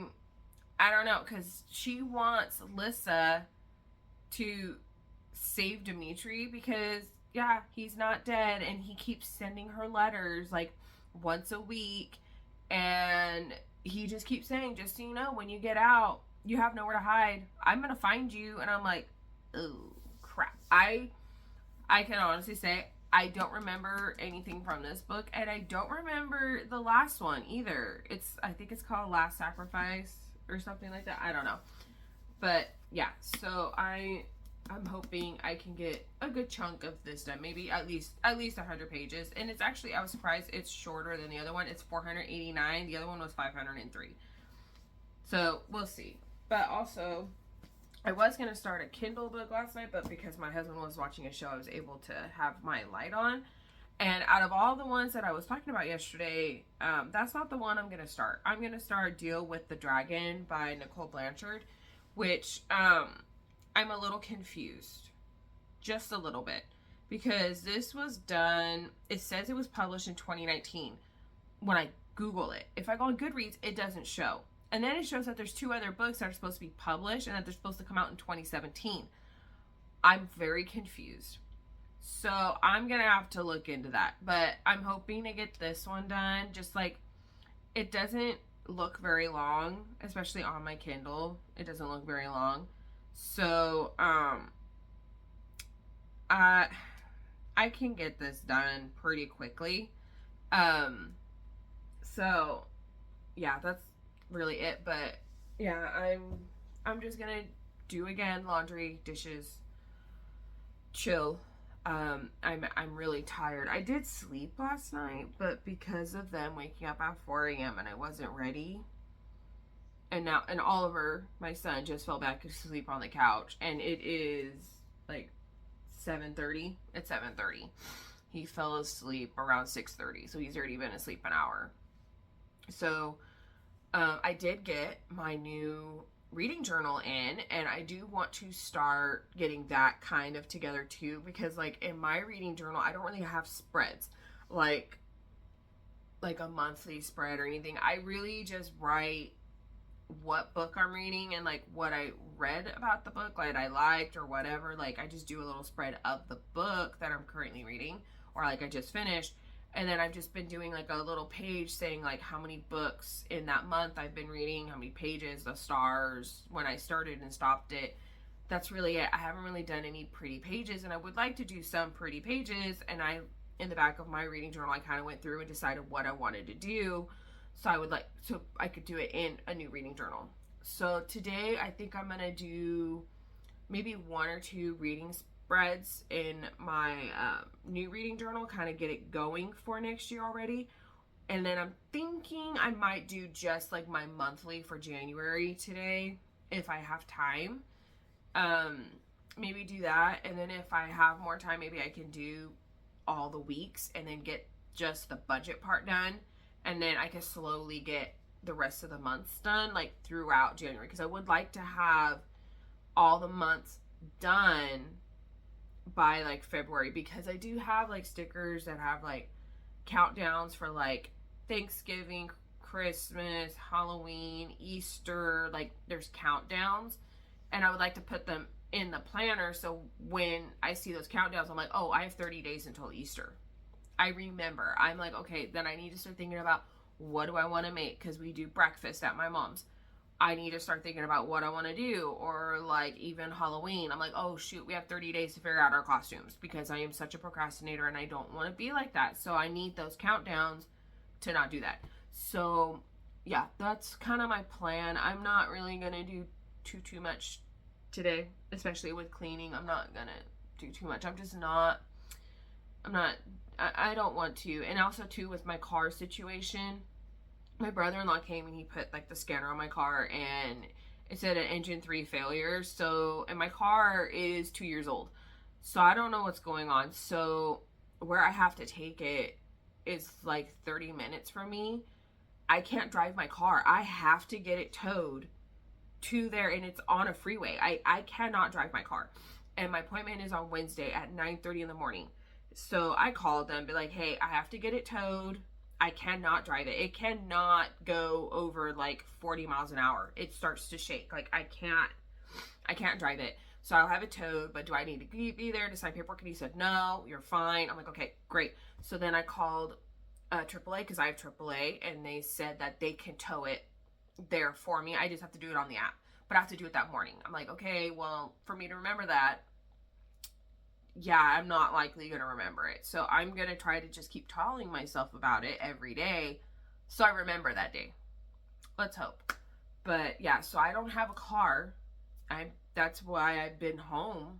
don't know. Because she wants Lissa to save Dimitri. Because, yeah, he's not dead. And he keeps sending her letters like once a week. And he just keeps saying, just so you know, when you get out, you have nowhere to hide. I'm gonna find you. And I'm like, oh crap. I can honestly say I don't remember anything from this book, and I don't remember the last one either. I think it's called Last Sacrifice or something like that. I don't know. But yeah, so I'm hoping I can get a good chunk of this done. Maybe at least 100 pages. And it's actually, I was surprised it's shorter than the other one. It's 489. The other one was 503. So we'll see. But also, I was going to start a Kindle book last night, but because my husband was watching a show, I was able to have my light on. And out of all the ones that I was talking about yesterday, that's not the one I'm going to start. I'm going to start Deal with the Dragon by Nicole Blanchard, which I'm a little confused. Just a little bit. Because this was done, it says it was published in 2019. When I Google it, if I go on Goodreads, it doesn't show. And then it shows that there's 2 other books that are supposed to be published and that they're supposed to come out in 2017. I'm very confused. So I'm going to have to look into that. But I'm hoping to get this one done. Just like, it doesn't look very long, especially on my Kindle. It doesn't look very long. So, I can get this done pretty quickly. So, yeah, that's really it. But yeah, I'm just gonna do again laundry, dishes, chill. I'm really tired. I did sleep last night, but because of them waking up at 4 a.m. and I wasn't ready, and Oliver, my son, just fell back asleep on the couch, and it is like 7:30. It's 7:30. He fell asleep around 6:30, so he's already been asleep an hour. So I did get my new reading journal in, and I do want to start getting that kind of together too, because like in my reading journal, I don't really have spreads like a monthly spread or anything. I really just write what book I'm reading and like what I read about the book, like I liked or whatever. Like I just do a little spread of the book that I'm currently reading, or like I just finished. And then I've just been doing like a little page saying like how many books in that month I've been reading, how many pages, the stars, when I started and stopped it. That's really it. I haven't really done any pretty pages, and I would like to do some pretty pages. And in the back of my reading journal, I kind of went through and decided what I wanted to do. So I could do it in a new reading journal. So today I think I'm going to do maybe 1 or 2 reading spreads in my new reading journal, kind of get it going for next year already. And then I'm thinking I might do just like my monthly for January today if I have time. Maybe do that. And then if I have more time, maybe I can do all the weeks and then get just the budget part done. And then I can slowly get the rest of the months done, like throughout January. Because I would like to have all the months done by like February, because I do have like stickers that have like countdowns for like Thanksgiving, Christmas, Halloween, Easter, like there's countdowns, and I would like to put them in the planner so when I see those countdowns, I'm like, oh, I have 30 days until Easter. I remember. I'm like, okay, then I need to start thinking about what do I want to make, because we do breakfast at my mom's. I need to start thinking about what I want to do, or like even Halloween. I'm like, oh shoot, we have 30 days to figure out our costumes, because I am such a procrastinator and I don't want to be like that. So I need those countdowns to not do that. So yeah, that's kind of my plan. I'm not really going to do too much today, especially with cleaning. I'm not going to do too much. I don't want to. And also too, with my car situation, my brother-in-law came and he put like the scanner on my car and it said an engine 3 failure. So, and my car is 2 years old. So I don't know what's going on. So where I have to take it is like 30 minutes from me. I can't drive my car. I have to get it towed to there, and it's on a freeway. I cannot drive my car. And my appointment is on Wednesday at 9:30 in the morning. So I called them, be like, hey, I have to get it towed. I cannot drive it. It cannot go over like 40 miles an hour. It starts to shake. Like I can't drive it. So I'll have it towed, but do I need to be there to sign paperwork? And he said, no, you're fine. I'm like, okay, great. So then I called AAA, because I have AAA, and they said that they can tow it there for me. I just have to do it on the app, but I have to do it that morning. I'm like, okay, well, for me to remember that, yeah, I'm not likely going to remember it. So I'm going to try to just keep telling myself about it every day so I remember that day. Let's hope. But yeah, so I don't have a car. That's why I've been home.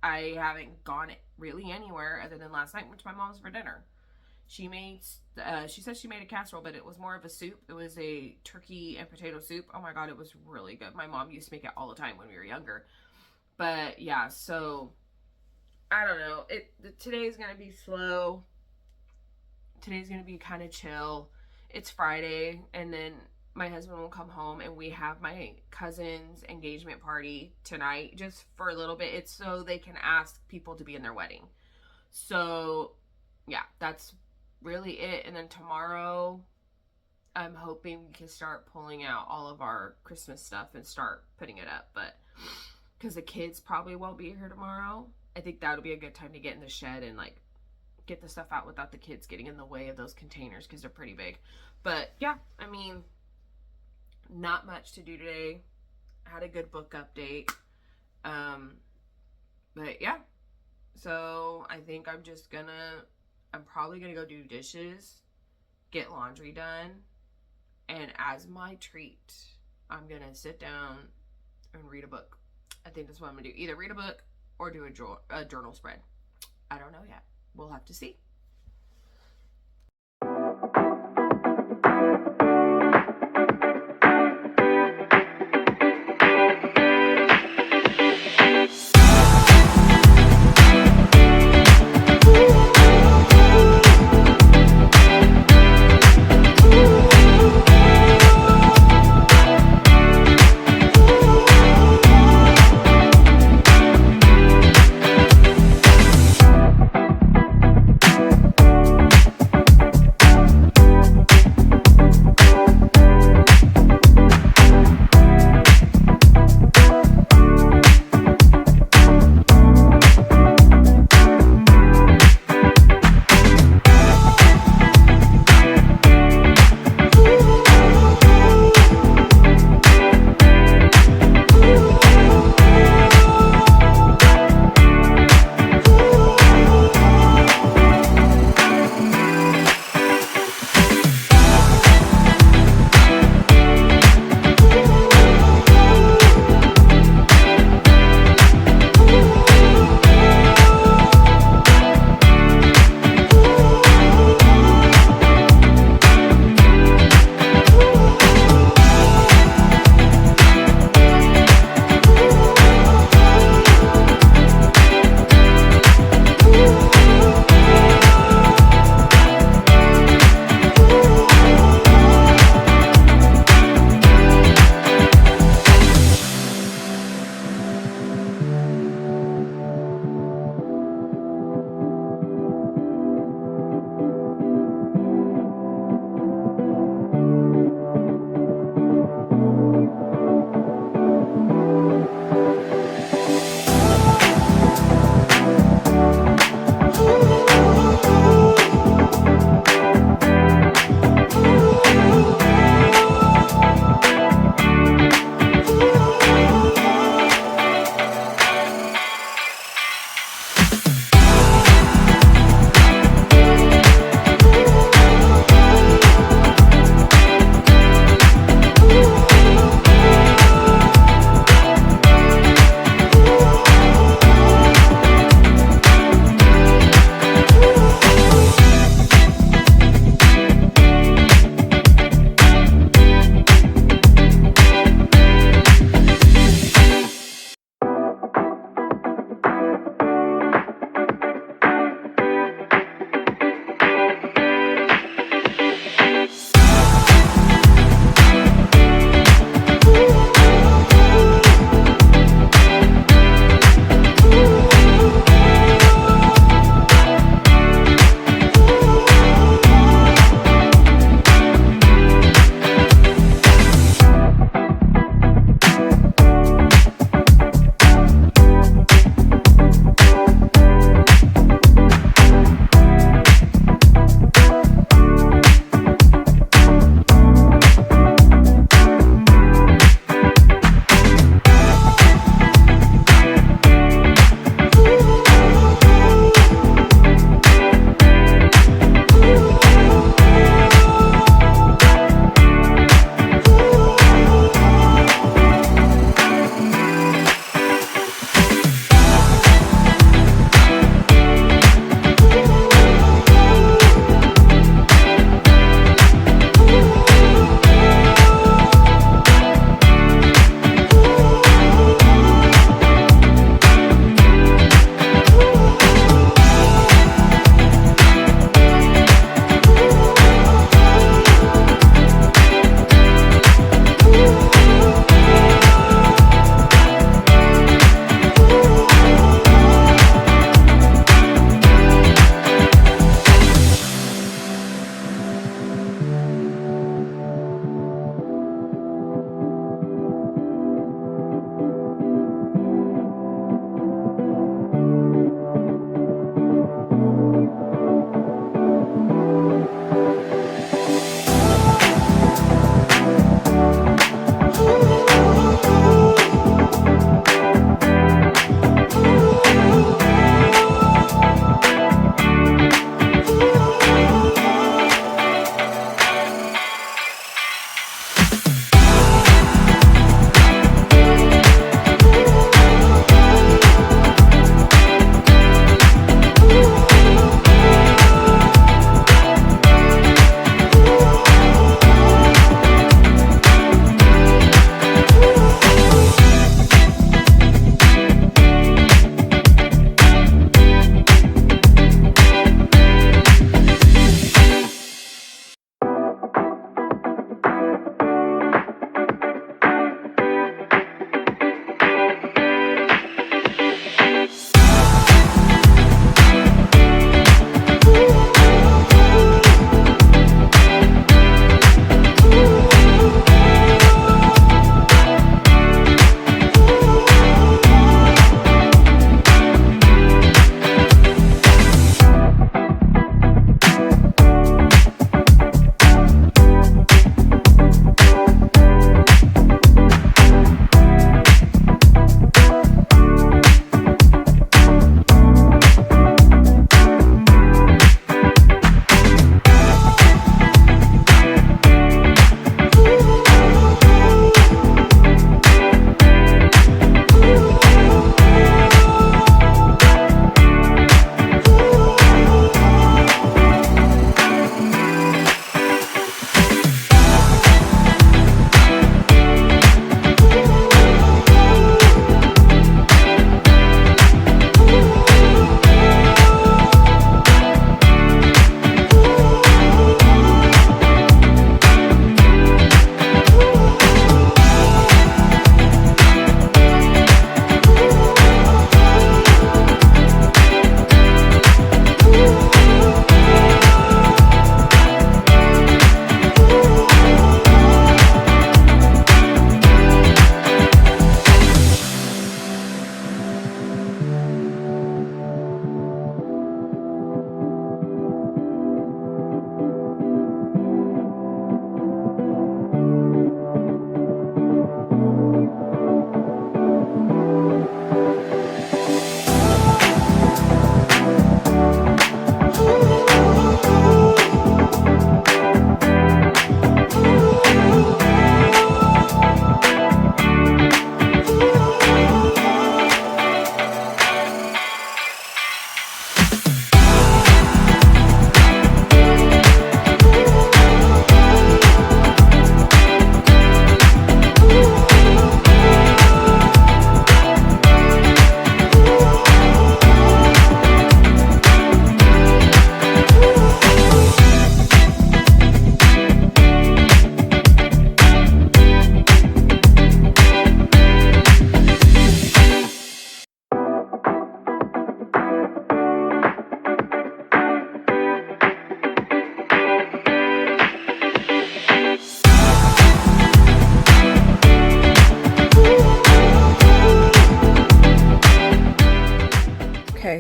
I haven't gone really anywhere other than last night, went to my mom's for dinner. She said she made a casserole, but it was more of a soup. It was a turkey and potato soup. Oh my God, it was really good. My mom used to make it all the time when we were younger. But yeah, so I don't know. Today's going to be slow. Today's going to be kind of chill. It's Friday, and then my husband will come home, and we have my cousin's engagement party tonight just for a little bit. It's so they can ask people to be in their wedding. So yeah, that's really it. And then tomorrow, I'm hoping we can start pulling out all of our Christmas stuff and start putting it up. But because the kids probably won't be here tomorrow, I think that'll be a good time to get in the shed and like get the stuff out without the kids getting in the way of those containers, because they're pretty big. But yeah, I mean, not much to do today. I had a good book update. But yeah, so I think I'm probably gonna go do dishes, get laundry done, and as my treat, I'm gonna sit down and read a book. I think that's what I'm gonna do. Either read a book or do a journal spread. I don't know yet. We'll have to see.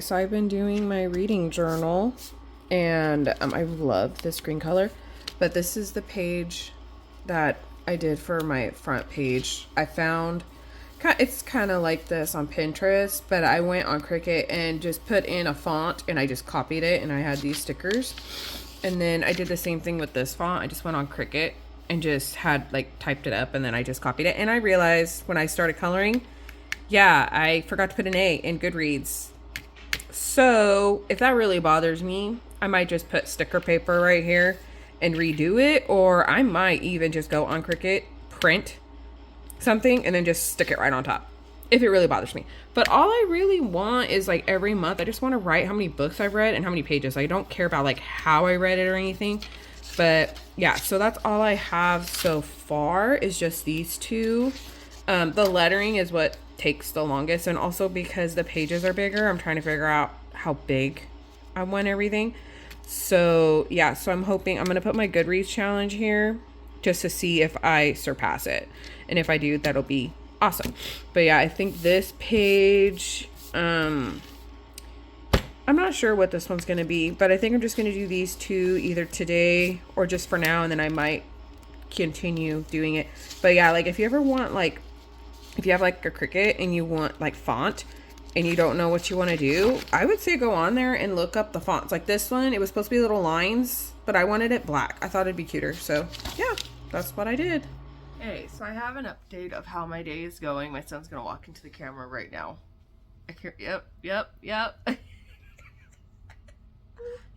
so I've been doing my reading journal, and I love this green color, but this is the page that I did for my front page. I found it's kind of like this on Pinterest, but I went on Cricut and just put in a font and I just copied it, and I had these stickers. And then I did the same thing with this font. I just went on Cricut and just had like typed it up, and then I just copied it. And I realized when I started coloring, yeah, I forgot to put an A in Goodreads. So if that really bothers me, I might just put sticker paper right here and redo it, or I might even just go on Cricut, print something, and then just stick it right on top if it really bothers me. But all I really want is like every month, I just want to write how many books I've read and how many pages. I don't care about like how I read it or anything. But yeah, so that's all I have so far is just these two. The lettering is what takes the longest, and also because the pages are bigger, I'm trying to figure out how big I want everything. So yeah, so I'm hoping I'm gonna put my Goodreads challenge here just to see if I surpass it, and if I do, that'll be awesome. But yeah, I think this page, I'm not sure what this one's gonna be, but I think I'm just gonna do these two either today or just for now, and then I might continue doing it. But yeah, like if you ever want, like if you have like a Cricut and you want like font and you don't know what you want to do, I would say go on there and look up the fonts. Like this one, it was supposed to be little lines, but I wanted it black. I thought it'd be cuter. So yeah, that's what I did. Hey, so I have an update of how my day is going. My son's gonna walk into the camera right now. I can't, yep.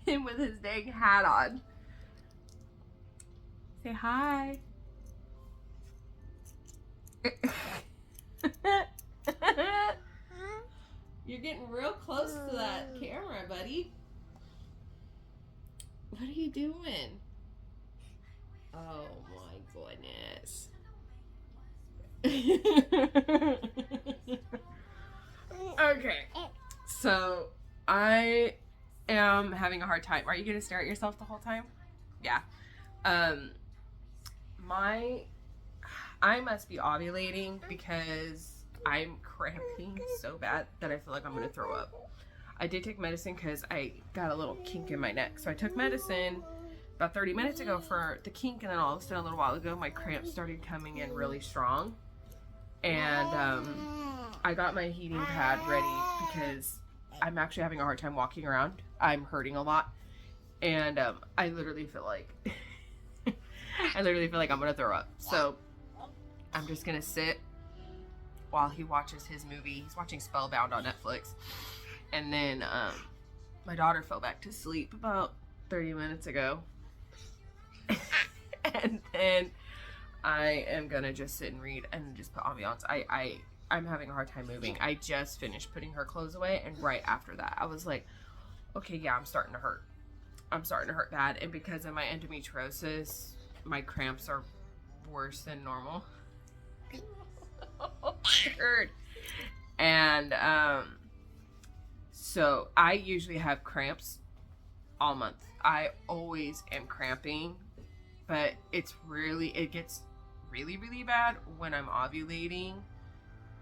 Him with his dang hat on. Say hi. You're getting real close to that camera, buddy. What are you doing? Oh my goodness. Okay. So I am having a hard time. Are you gonna stare at yourself the whole time? Yeah. I must be ovulating because I'm cramping so bad that I feel like I'm gonna throw up. I did take medicine because I got a little kink in my neck. So I took medicine about 30 minutes ago for the kink, and then all of a sudden a little while ago my cramps started coming in really strong. And I got my heating pad ready because I'm actually having a hard time walking around. I'm hurting a lot. And I literally feel like I'm gonna throw up. So I'm just gonna sit while he watches his movie. He's watching Spellbound on Netflix. And then my daughter fell back to sleep about 30 minutes ago. And then I am gonna just sit and read and just put ambiance. I'm having a hard time moving. I just finished putting her clothes away, and right after that I was like, okay, yeah, I'm starting to hurt bad. And because of my endometriosis, my cramps are worse than normal. And so I usually have cramps all month. I always am cramping, but it gets really, really bad when I'm ovulating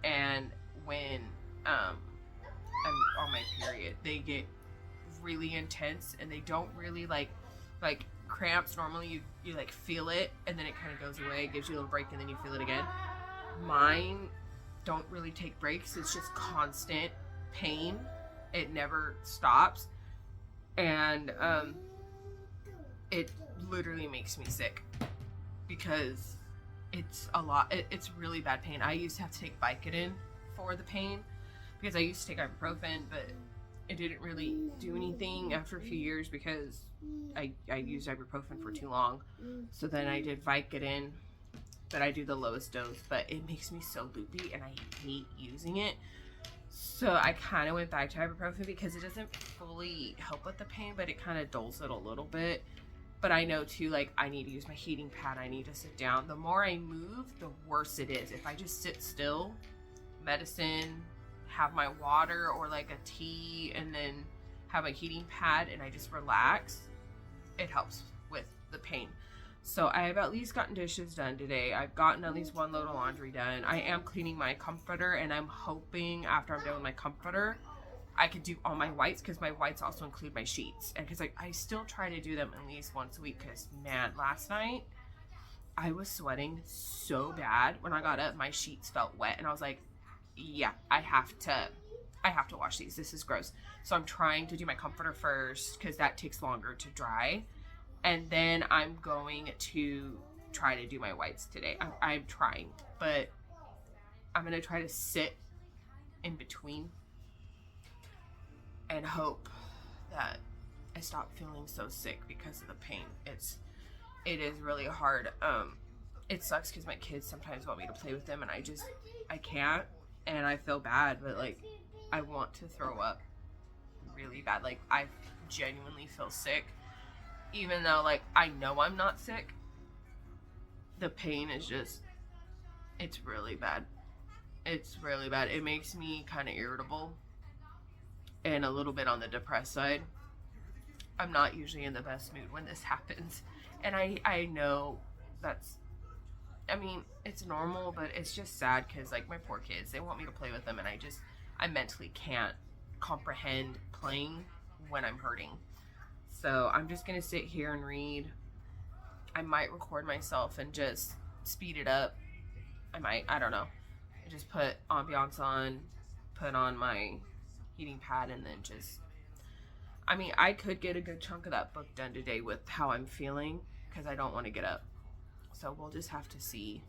and when I'm on my period. They get really intense, and they don't really like cramps. Normally you like feel it and then it kind of goes away, gives you a little break, and then you feel it again. Mine don't really take breaks. It's just constant pain. It never stops. And it literally makes me sick because it's a lot. It's really bad pain. I used to have to take Vicodin for the pain because I used to take ibuprofen, but it didn't really do anything after a few years because I used ibuprofen for too long. So then I did Vicodin, but I do the lowest dose, but it makes me so loopy and I hate using it. So I kind of went back to ibuprofen because it doesn't fully help with the pain, but it kind of dulls it a little bit. But I know too, like, I need to use my heating pad. I need to sit down. The more I move, the worse it is. If I just sit still, medicine, have my water or like a tea, and then have a heating pad and I just relax, it helps with the pain. So I have at least gotten dishes done today. I've gotten at least one load of laundry done. I am cleaning my comforter, and I'm hoping after I'm done with my comforter I could do all my whites, because my whites also include my sheets. And because I still try to do them at least once a week, because man, last night I was sweating so bad. When I got up, my sheets felt wet, and I was like, yeah, I have to wash these. This is gross. So I'm trying to do my comforter first, because that takes longer to dry. And then I'm going to try to do my whites today. I'm trying, but I'm going to try to sit in between and hope that I stop feeling so sick because of the pain. It is really hard. It sucks because my kids sometimes want me to play with them, and I can't, and I feel bad, but like I want to throw up really bad. Like I genuinely feel sick, even though like I know I'm not sick. The pain is just, it's really bad. It's really bad. It makes me kind of irritable and a little bit on the depressed side. I'm not usually in the best mood when this happens. And I know that's, I mean, it's normal, but it's just sad because like my poor kids, they want me to play with them, and I mentally can't comprehend playing when I'm hurting. So I'm just going to sit here and read. I might record myself and just speed it up. I don't know. Just put ambiance on, put on my heating pad, and then just, I mean, I could get a good chunk of that book done today with how I'm feeling, because I don't want to get up. So we'll just have to see.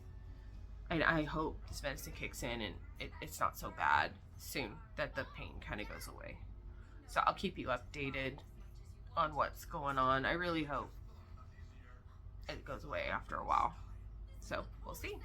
And I hope this medicine kicks in and it's not so bad soon, that the pain kind of goes away. So I'll keep you updated on what's going on. I really hope it goes away after a while. So we'll see.